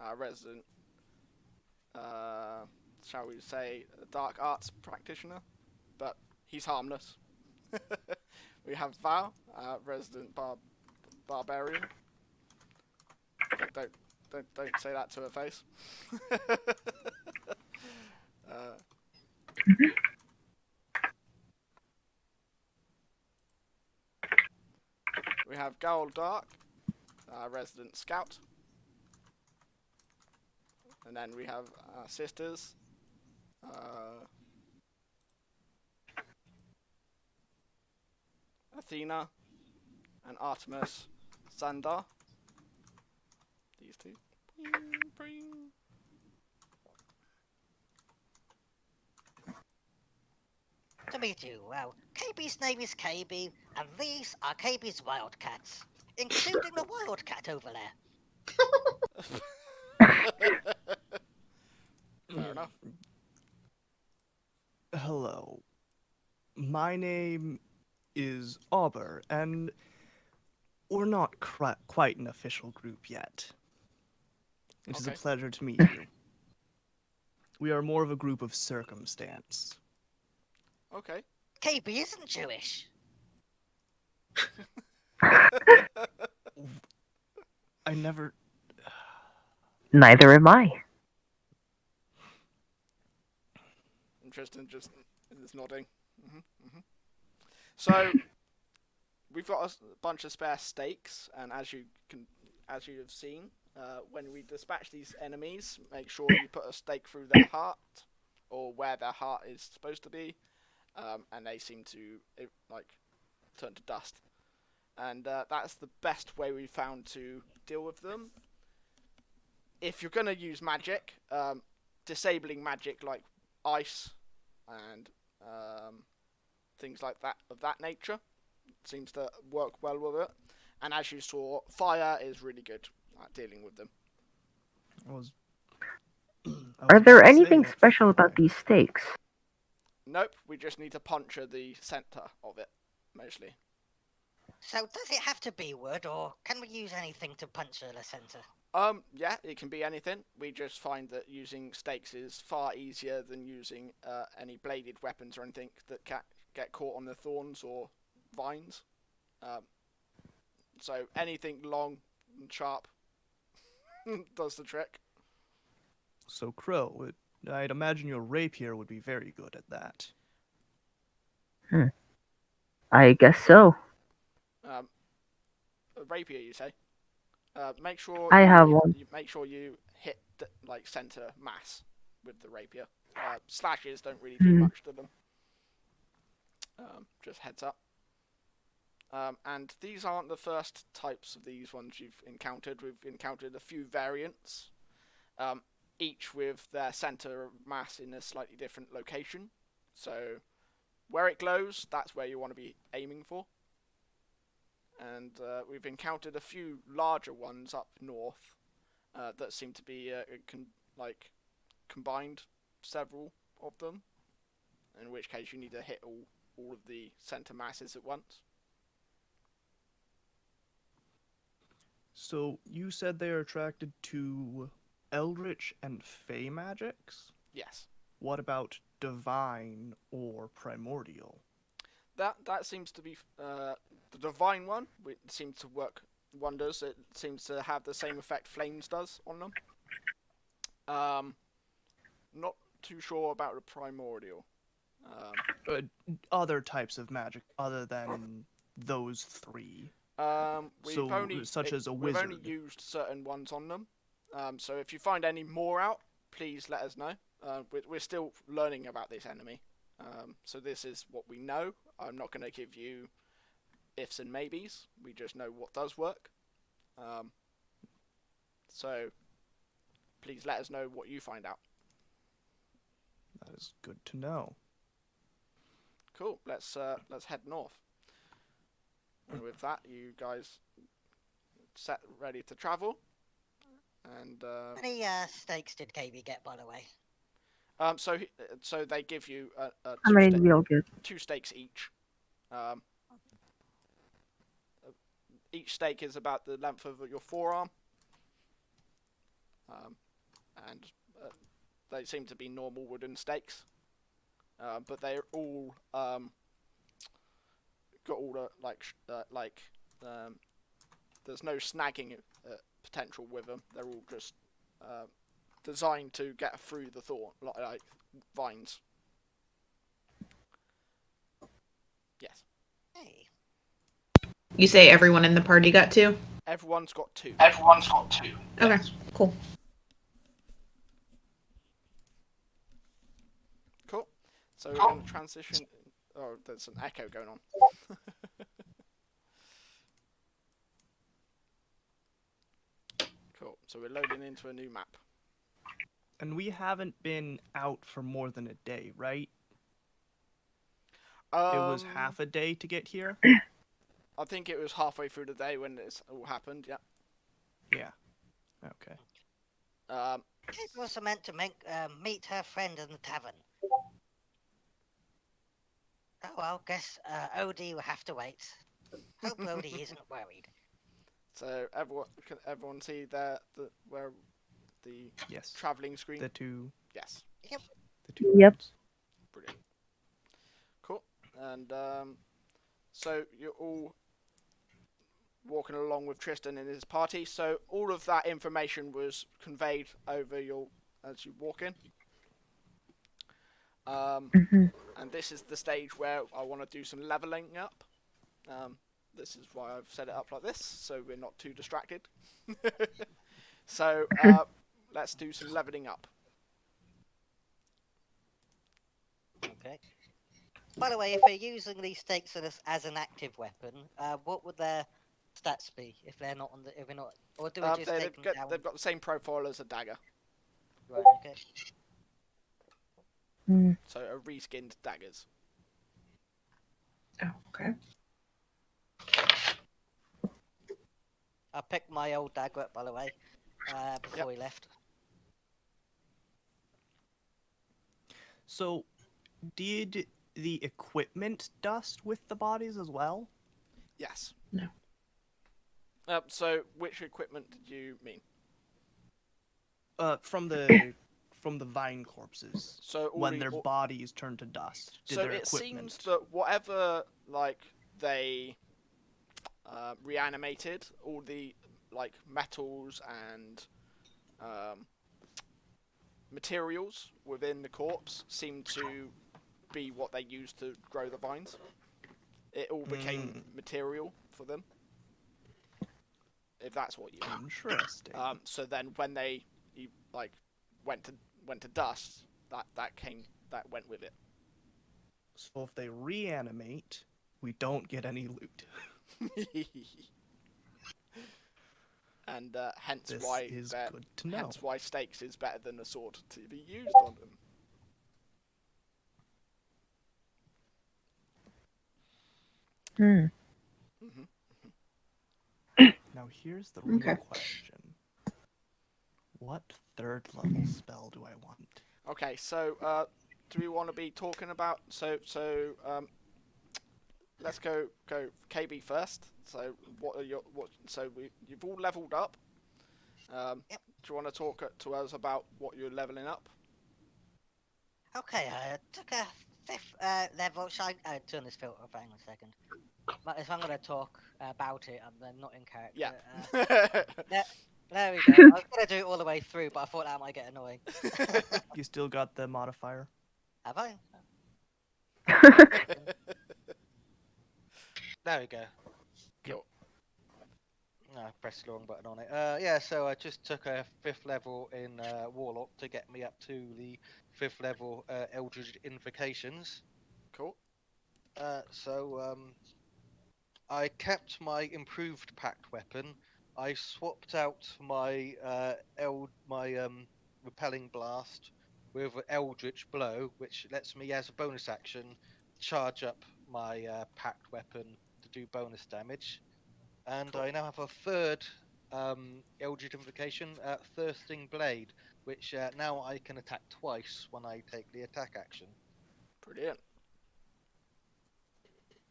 our resident, shall we say, dark arts practitioner, but he's harmless. We have Val, resident barbarian. Don't say that to her face. We have Gold Dark, resident scout. And then we have our sisters. Athena and Artemis Sandar. These two. To meet you, well, Kaybes' name is Kaybes, and these are Kaybes' wildcats, including the wildcat over there. Fair enough. Hello. My name is Auber, and we're not quite an official group yet. It is a Okay. pleasure to meet you. We are more of a group of circumstance. Okay. Kaybes isn't Jewish. I never... Neither am I. Tristan just is nodding. So we've got a bunch of spare stakes, and as you have seen, when we dispatch these enemies, make sure you put a stake through their heart, or where their heart is supposed to be, and they seem to turn to dust. And that's the best way we found to deal with them. If you're gonna use magic, disabling magic like ice and things like that of that nature seems to work well with it. And as you saw, fire is really good at dealing with them. Are there anything special about these stakes? Nope, we just need to puncture the center of it, mostly. So does it have to be wood, or can we use anything to puncture the center? Yeah, it can be anything. We just find that using stakes is far easier than using any bladed weapons or anything that can get caught on the thorns or vines. So anything long and sharp does the trick. So, Crow, I'd imagine your rapier would be very good at that. I guess so. A rapier, you say? Make sure I have one. Make sure you hit center mass with the rapier. Slashes don't really do much to them. Just heads up. And these aren't the first types of these ones you've encountered. We've encountered a few variants, each with their center of mass in a slightly different location. So where it glows, that's where you want to be aiming for. And we've encountered a few larger ones up north that seem to be combined several of them, in which case you need to hit all of the center masses at once. So, you said they are attracted to Eldritch and Fey magics? Yes. What about Divine or Primordial? That seems to be the divine one. Which seems to work wonders. It seems to have the same effect flames does on them. Not too sure about the primordial. Other types of magic other than those three. We've only used certain ones on them. So if you find any more out, please let us know. We're still learning about this enemy. So this is what we know. I'm not going to give you ifs and maybes. We just know what does work. So please let us know what you find out. That is good to know. Cool. Let's head north. And with that, you guys set ready to travel. And How many stakes did KB get, by the way? so they give you How many do we all get? 2 stakes each. Each stake is about the length of your forearm. And they seem to be normal wooden stakes. But they're all got all the there's no snagging potential with them. They're all just designed to get through the thorn like vines. Yes. Hey. You say everyone in the party got 2? Everyone's got 2. Okay, cool. Cool. So we're going to transition. Oh, there's an echo going on. Cool. So we're loading into a new map. And we haven't been out for more than a day, right? It was half a day to get here? I think it was halfway through the day when this all happened, yeah. Yeah. Okay. Kate was meant to meet her friend in the tavern. Oh well, guess Odie will have to wait. Hope Odie isn't worried. So can everyone see where the Yes. travelling screen? The two. Yes. Yep. The two. Yep. roads. Brilliant. Cool. And so you're all walking along with Tristan and his party. So all of that information was conveyed over as you walk in. And this is the stage where I want to do some leveling up. This is why I've set it up like this, so we're not too distracted. So let's do some leveling up. Okay. By the way, if we're using these stakes as an active weapon, what would their stats be if they're not on the? If we're not, or do we just take them down? They've got the same profile as a dagger, Right. Okay. so are reskinned daggers. Oh, okay. I picked my old dagger up, by the way, before we left. So, did the equipment dust with the bodies as well? Yes. No. So which equipment did you mean? From the vine corpses. So when their bodies turned to dust, did so their it equipment? seems that whatever they reanimated, all the metals and materials within the corpse seemed to be what they used to grow the vines. It all became material for them, if that's what you mean. Interesting. So then when they went to dust, that went with it. So if they reanimate, we don't get any loot. And hence This why is good to know. hence why stakes is better than a sword to be used on them. Now here's the real question. What third level spell do I want? Okay, so do we want to be talking about let's go KB first. So you've all leveled up. Yep. Do you want to talk to us about what you're leveling up? Okay, I took a 5th level. Shall I turn this filter off? Hang on a second. But if I'm going to talk about it, I'm then not in character. Yeah. There we go. I was going to do it all the way through, but I thought that might get annoying. You still got the modifier? Have I? There we go. Cool. No, I pressed the wrong button on it. Yeah, so I just took a 5th level in Warlock to get me up to the 5th level Eldritch Invocations. Cool. I kept my improved packed weapon. I swapped out my repelling blast with Eldritch Blow, which lets me, as a bonus action, charge up my packed weapon to do bonus damage. And Cool. I now have a 3rd Eldritch Invocation, Thirsting Blade, which now I can attack twice when I take the attack action. Brilliant.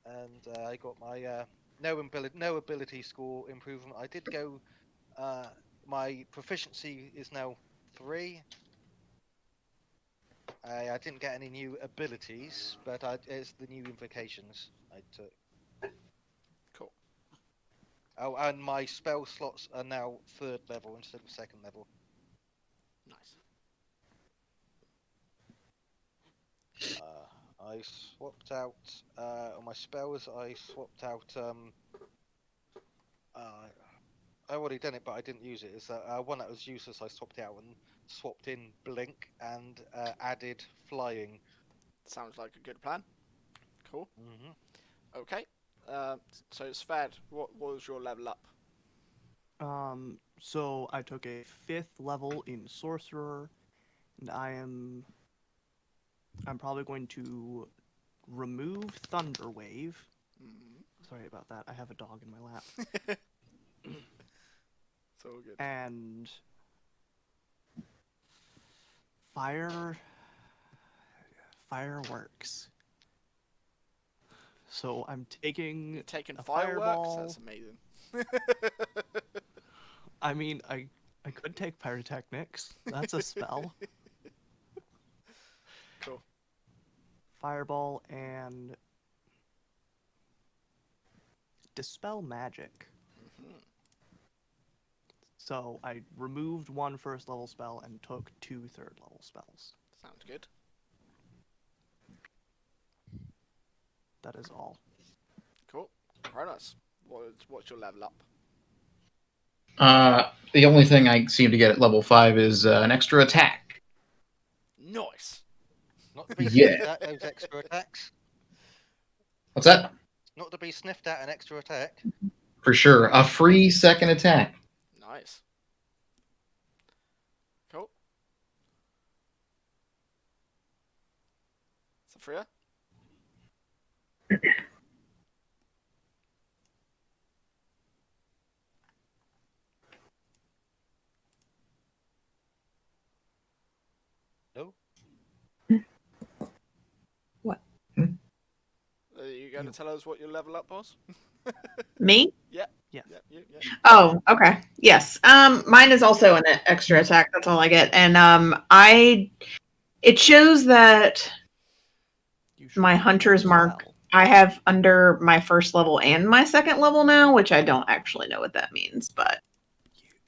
And I got my no ability score improvement. I did go. My proficiency is now 3. I didn't get any new abilities, but it's the new invocations I took. Oh, and my spell slots are now 3rd level instead of 2nd level. Nice. I swapped out on my spells. I swapped out. I already done it, but I didn't use it. It's one that was useless. I swapped out and swapped in blink and added flying. Sounds like a good plan. Cool. Mm-hmm. Okay. So Sved, what was your level up? So I took a 5th level in sorcerer, and I'm probably going to remove Thunder Wave. Sorry about that. I have a dog in my lap. So good. And fireworks. So I'm taking You're taking a fireworks? fireball. That's amazing. I mean, I could take pyrotechnics. That's a spell. Cool. Fireball and dispel magic. So I removed one 1st level spell and took 2 3rd level spells. Sounds good. That is all. Cool. Kronos, what's your level up? The only thing I seem to get at level 5 is an extra attack. Nice. Not to be Yeah. sniffed at, those extra attacks. What's that? Not to be sniffed at, an extra attack. For sure. A free 2nd attack. Nice. Cool. Sophia? No. What? Are you going to tell us what your level up was? Me? Yeah. Yeah. Yeah. Oh, okay. Yes. Mine is also an extra attack. That's all I get, and it shows that You should my get hunter's more mark spell. I have under my 1st level and my 2nd level now, which I don't actually know what that means, but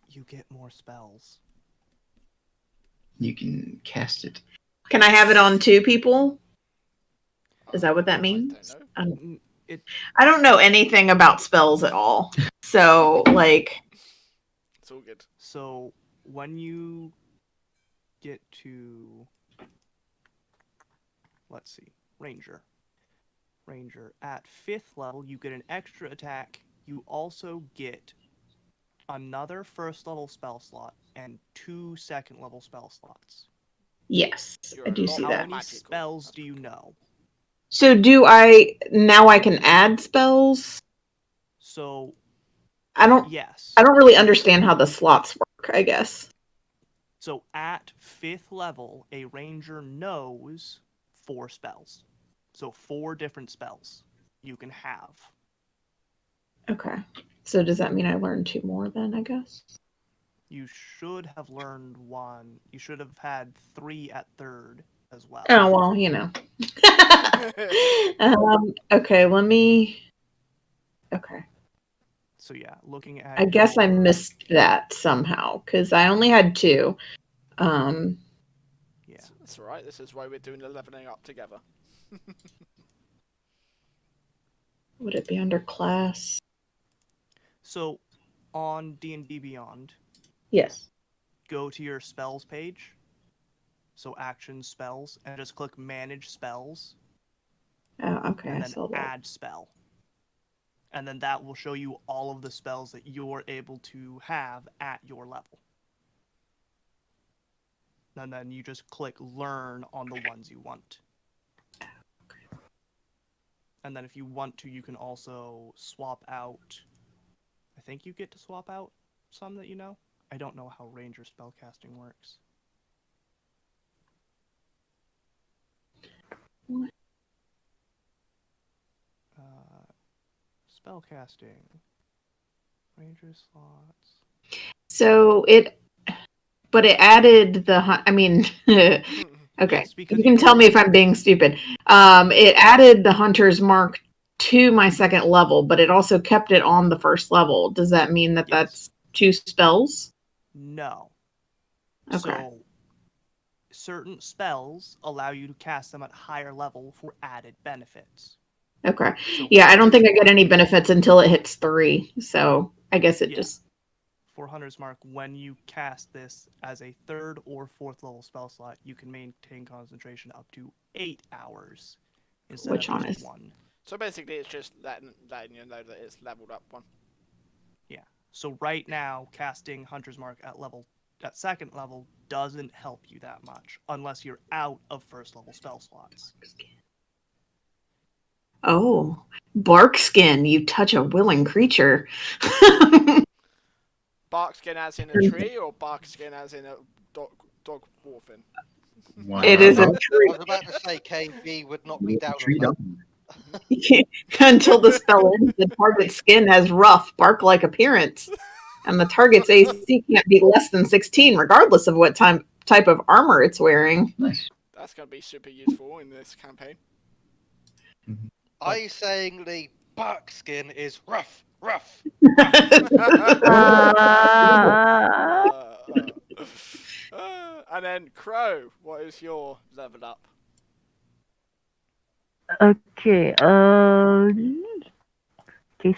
You get more spells. You can cast it. can I have it on 2 people? Is that what that I means? don't know. I don't know anything about spells at all. So, like, It's all good. So when you get to, let's see, Ranger at 5th level, you get an extra attack. You also get another 1st level spell slot and 2 2nd level spell slots. yes, You're I a do lot see How that. many magical. spells That's do you cool. know? So now I can add spells? So I don't yes. I don't really understand how the slots work, I guess. So at 5th level, a ranger knows 4 spells. So 4 different spells you can have. Okay. So does that mean I learned 2 more then, I guess? You should have learned 1. You should have had 3 at 3rd as well. Oh, well, okay, let me... Okay. So yeah, looking at I guess I your- missed that somehow, because I only had 2. Yeah. That's alright. This is why we're doing the leveling up together. Would it be under class? So on D&D Beyond, Yes. go to your spells page. So action spells, and just click manage spells, Oh, okay, and I then saw that. add spell. And then that will show you all of the spells that you're able to have at your level. And then you just click learn on the ones you want. And then if you want to, you can also swap out. I think you get to swap out some that you know. I don't know how ranger spellcasting works. What? Spellcasting. Ranger slots. So it added the, I mean, okay, Yes, because you can tell me if I'm being stupid. It added the hunter's mark to my second level, but it also kept it on the first level. Does that mean that Yes. that's 2 spells? No. Okay. So certain spells allow you to cast them at higher level for added benefits. Okay. So Yeah, I don't think I Hunter's get any Mark- benefits until it hits 3. So I guess it Yeah. just. For Hunter's Mark, when you cast this as a 3rd or 4th level spell slot, you can maintain concentration up to 8 hours instead Which of one just is- 1. So basically, it's just letting you know that it's leveled up one. Yeah. So right now, casting Hunter's Mark at 2nd level doesn't help you that much unless you're out of 1st level spell slots. Oh, bark skin. You touch a willing creature. Bark skin as in a tree, or bark skin as in a dog wolfing? It is a I tree. was about to say KB would not be down Tree on down. Until the spell ends, the target's skin has rough, bark-like appearance, and the target's AC can't be less than 16, regardless of what type of armor it's wearing. Nice. That's going to be super useful in this campaign. I saying the bark skin is rough. And then Crow, what is your level up? Okay, okay,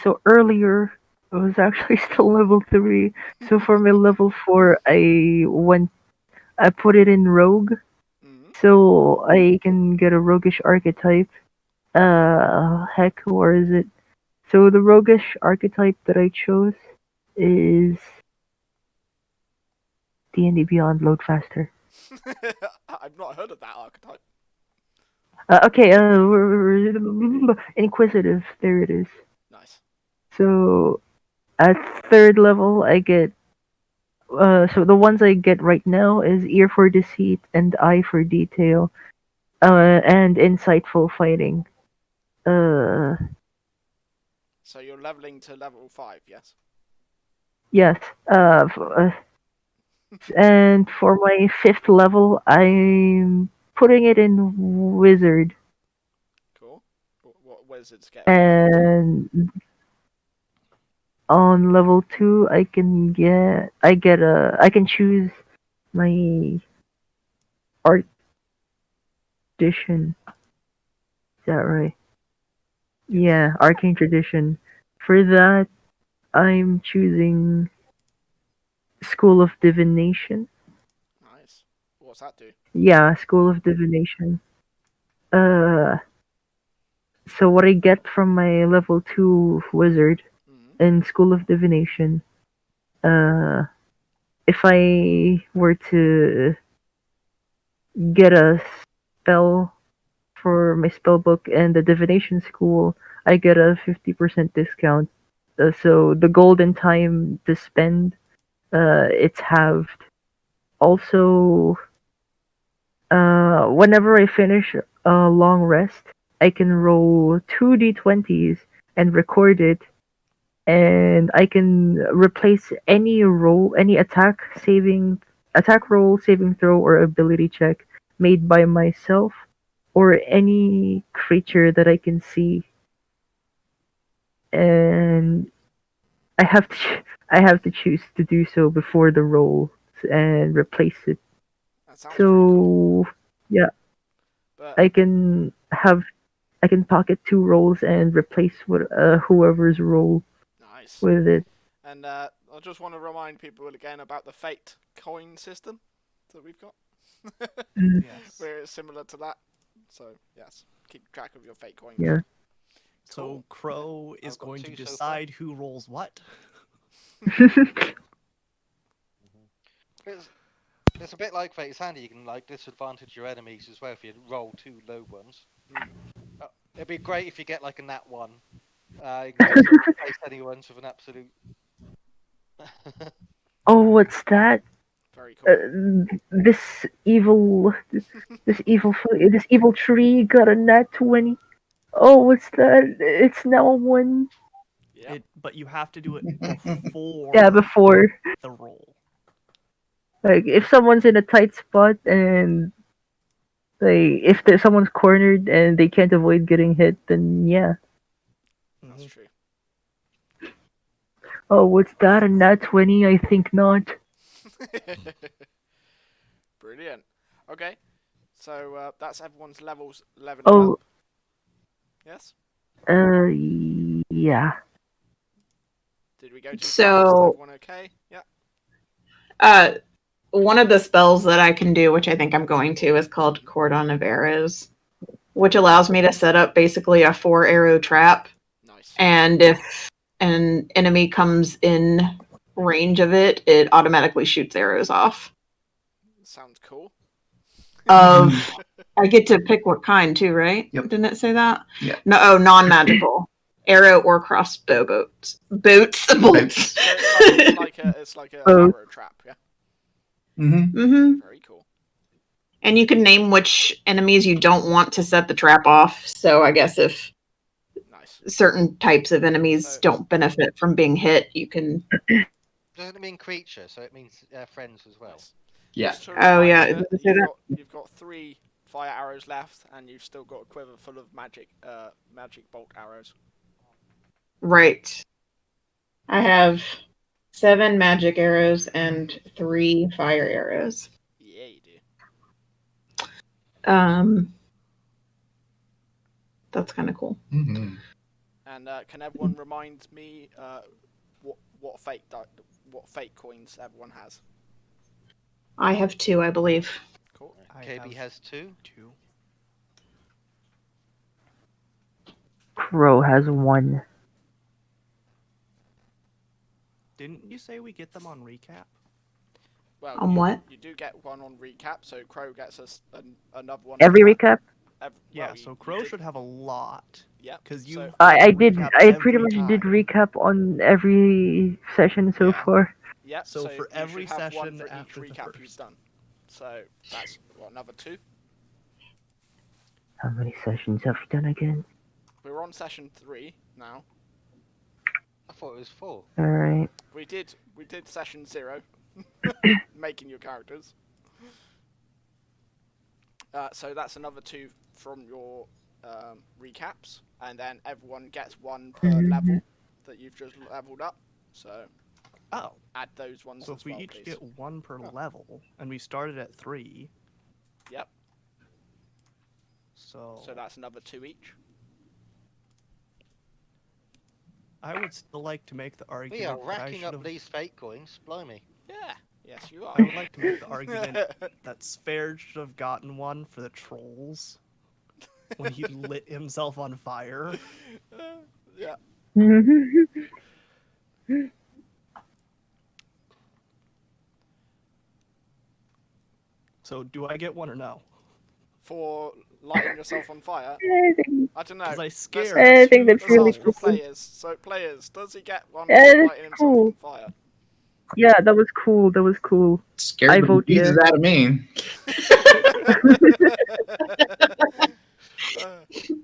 so earlier I was actually still level 3. So for my level 4, I put it in Rogue, so I can get a roguish archetype. Heck, where is it? So the roguish archetype that I chose is D&D Beyond Load Faster. I've not heard of that archetype. Okay, Inquisitive, there it is. Nice. So at 3rd level, I get. So the ones I get right now is Ear for Deceit and Eye for Detail, and Insightful Fighting. So you're leveling to level 5, yes? Yes. And for my 5th level, I'm putting it in Wizard, Cool. What wizards get? and on level 2, I can choose my art tradition. Is that right? Yeah, arcane tradition. For that, I'm choosing School of Divination. Nice. What's that do? Yeah, School of Divination. So what I get from my level 2 wizard in School of Divination, if I were to get a spell for my spell book and the divination school, I get a 50% discount. So the golden time to spend, it's halved. Also, whenever I finish a long rest, I can roll 2d20s and record it, and I can replace any attack roll, saving throw, or ability check made by myself or any creature that I can see, and I have to choose to do so before the roll and replace it. That sounds pretty cool. Yeah, But I can pocket 2 rolls and replace whoever's roll nice. with it. And I just want to remind people again about the fate coin system that we've got. Yes. Where it's similar to that. So, yes, keep track of your fate coins. Yeah. So Crow is I've got going to 2 so far. decide who rolls what. It's a bit like Fate's Handy. You can like disadvantage your enemies as well if you roll 2 low ones. It'd be great if you get like a nat 1. You can just sort of replace any ones with an absolute. Oh, what's that? Very cool. This evil tree got a nat 20. Oh, what's that? It's now a 1. Yeah. But you have to do it before Yeah, before. the roll. Like, if someone's in a tight spot and if someone's cornered and they can't avoid getting hit, then yeah. Oh, what's that? A nat 20? I think not. Brilliant. Okay, so that's everyone's leveling Oh, up. Yes. yeah. Did we go too fast? So- Everyone okay? Yeah. One of the spells that I can do, which I think I'm going to, is called Cordon of Arrows, which allows me to set up basically a 4-arrow trap. Nice. And if an enemy comes in range of it, it automatically shoots arrows off. Sounds cool. I get to pick what kind too, right? Yep. Didn't it say that? Yeah. No, non-magical. Arrow or crossbow bolts. Bolts. So it's like a Oh. arrow trap. Yeah. Mm-hmm. Mm-hmm. Very cool. And you can name which enemies you don't want to set the trap off. So I guess if Nice. certain types of enemies So- don't benefit from being hit, you can. Doesn't it mean creature? So it means friends as well. Nice. Yeah. Just to Oh, remind yeah, you, does it say that? you've got 3 fire arrows left, and you've still got a quiver full of magic bolt arrows. Right. I have 7 magic arrows and 3 fire arrows. Yeah, you do. That's kind of cool. Mm-hmm. And can everyone remind me what fate coins everyone has? I have 2, I believe. Cool. I KB have has 2. 2. Crow has 1. Didn't you say we get them on recap? Well, On what? You do get one on recap, so Crow gets us another one. Every on that. recap? Yeah, Well, so you Crow did- should have a lot. Yeah. Because you. so- I did. recap I pretty every much did time. recap on every session so Yeah. far. Yeah. So for you every should have one session for each after the recap you've first. done. So that's another 2. How many sessions have we done again? We're on session 3 now. I thought it was 4. Alright. We did session 0, making your characters. So that's another 2 from your recaps, and then everyone gets 1 per level that you've just leveled up. So Oh, add those ones so as if we well, each please. get 1 per Oh. level, and we started at 3. Yep. So So that's another 2 each. I would still like to make the We argument are that I racking should up have. these fake coins. Blimey. Yeah. Yes, you are. I would like to make the argument that Sphere should have gotten 1 for the trolls when he lit himself on fire. Yeah. So do I get 1 or no? For lighting yourself on fire. I don't know. Because I Let's scared. I think two that's really ask your trolls. cool. players. So players, does he get 1 Yeah, for that's lighting himself cool. on fire? Yeah, that was cool. That was cool. Scared I the vote bejesus yeah. out of me.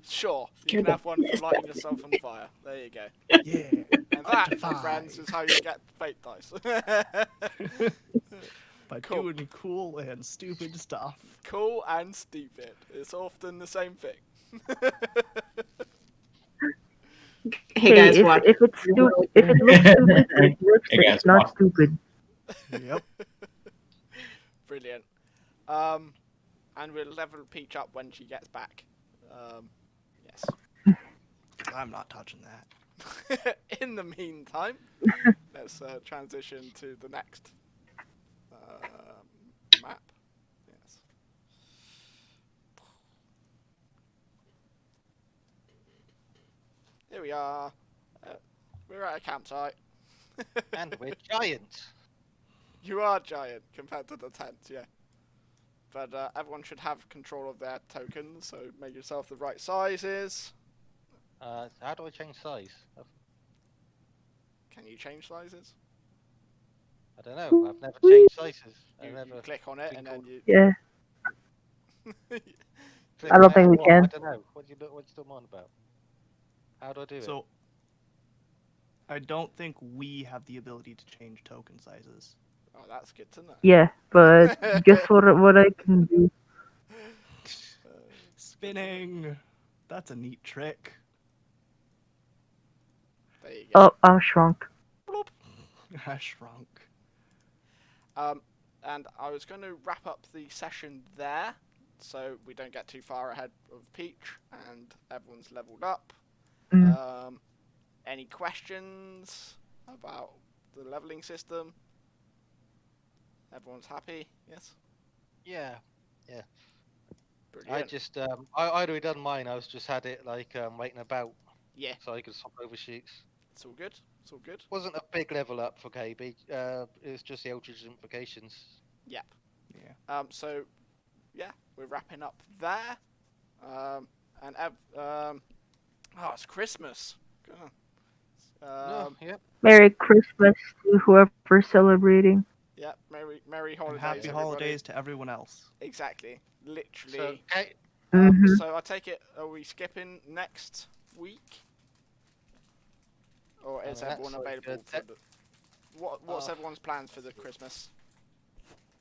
Sure, you can have 1 for lighting yourself on fire. There you go. Yeah. And Up that, to my friends, 5. is how you get fate dice. By Cool. doing cool and stupid stuff. Cool and stupid. It's often the same thing. Hey guys, if, watch. if it's stupid, if it looks stupid, it works. Hey If guys, it's not watch. stupid. Yep. Brilliant. And we'll level Peach up when she gets back. Yes. I'm not touching that. In the meantime, let's transition to the next map. Yes. Here we are. We're at a campsite. And we're giant. You are giant compared to the tent, yeah. But everyone should have control of their tokens, so make yourself the right sizes. How do I change size? Can you change sizes? I don't know. I've never changed sizes. You, I never you click on it and then you. Yeah. click I don't on it think and we what? can. I don't know. What you still on about? How do I do it? So I don't think we have the ability to change token sizes. Oh, that's good to know. Yeah, but guess what I can do? Spinning. That's a neat trick. There you go. Oh, I'm shrunk. Bloop. I shrunk. And I was going to wrap up the session there, so we don't get too far ahead of Peach, and everyone's leveled up. Mm. Any questions about the leveling system? Everyone's happy? Yes? Yeah. Brilliant. I just I'd already done mine. I was just had it like waiting about Yeah, so I could swap over sheets. it's all good. It's all good. Wasn't a big level up for KB. It was just the Eldritch implications. Yep. Yeah. So, yeah, we're wrapping up there. And it's Christmas. No, yep. Merry Christmas to whoever's celebrating. Yeah, merry And holidays, happy everybody. holidays to everyone else. Exactly, So, literally. Mhm. So I take it, are we skipping next week, or is that's everyone like, available for the? What's everyone's plans for the Christmas?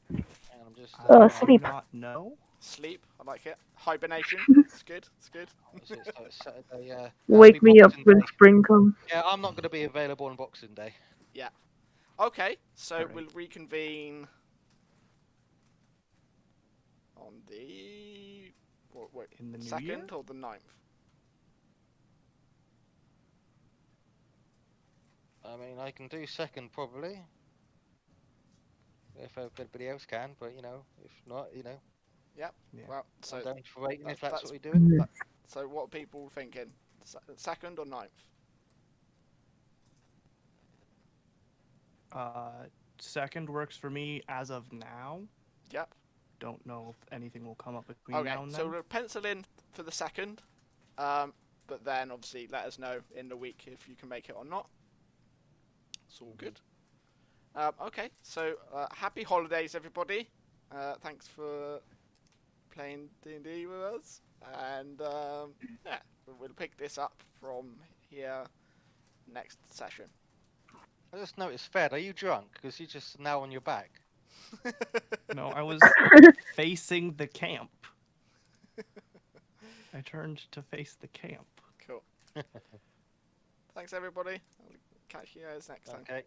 and I'm just Oh, I sleep. do not know. Sleep. I like it. Hibernation. It's good. It's good. so it's Saturday. Wake that'll be me up Boxing when Day. spring comes. Yeah, I'm not going to be available on Boxing Day. Yeah. Okay. So Alright. we'll reconvene on the In the new second year? or the 9th? I mean, I can do second probably. If everybody else can, but if not, Yep. Yeah. Well, so I'm down for waiting if that's that's what we're doing. Mm. so what are people thinking? Second or 9th? Second works for me as of now. Yep. Don't know if anything will come up between Okay, now and so then. we'll pencil in for the second, but then obviously let us know in the week if you can make it or not. It's all good. Okay, so happy holidays, everybody. Thanks for playing D&D with us, and yeah, we'll pick this up from here next session. I just noticed, Fed, are you drunk? Because you're just now on your back. No, I was facing the camp. I turned to face the camp. Cool. Thanks, everybody. I'll catch you guys next time. Okay.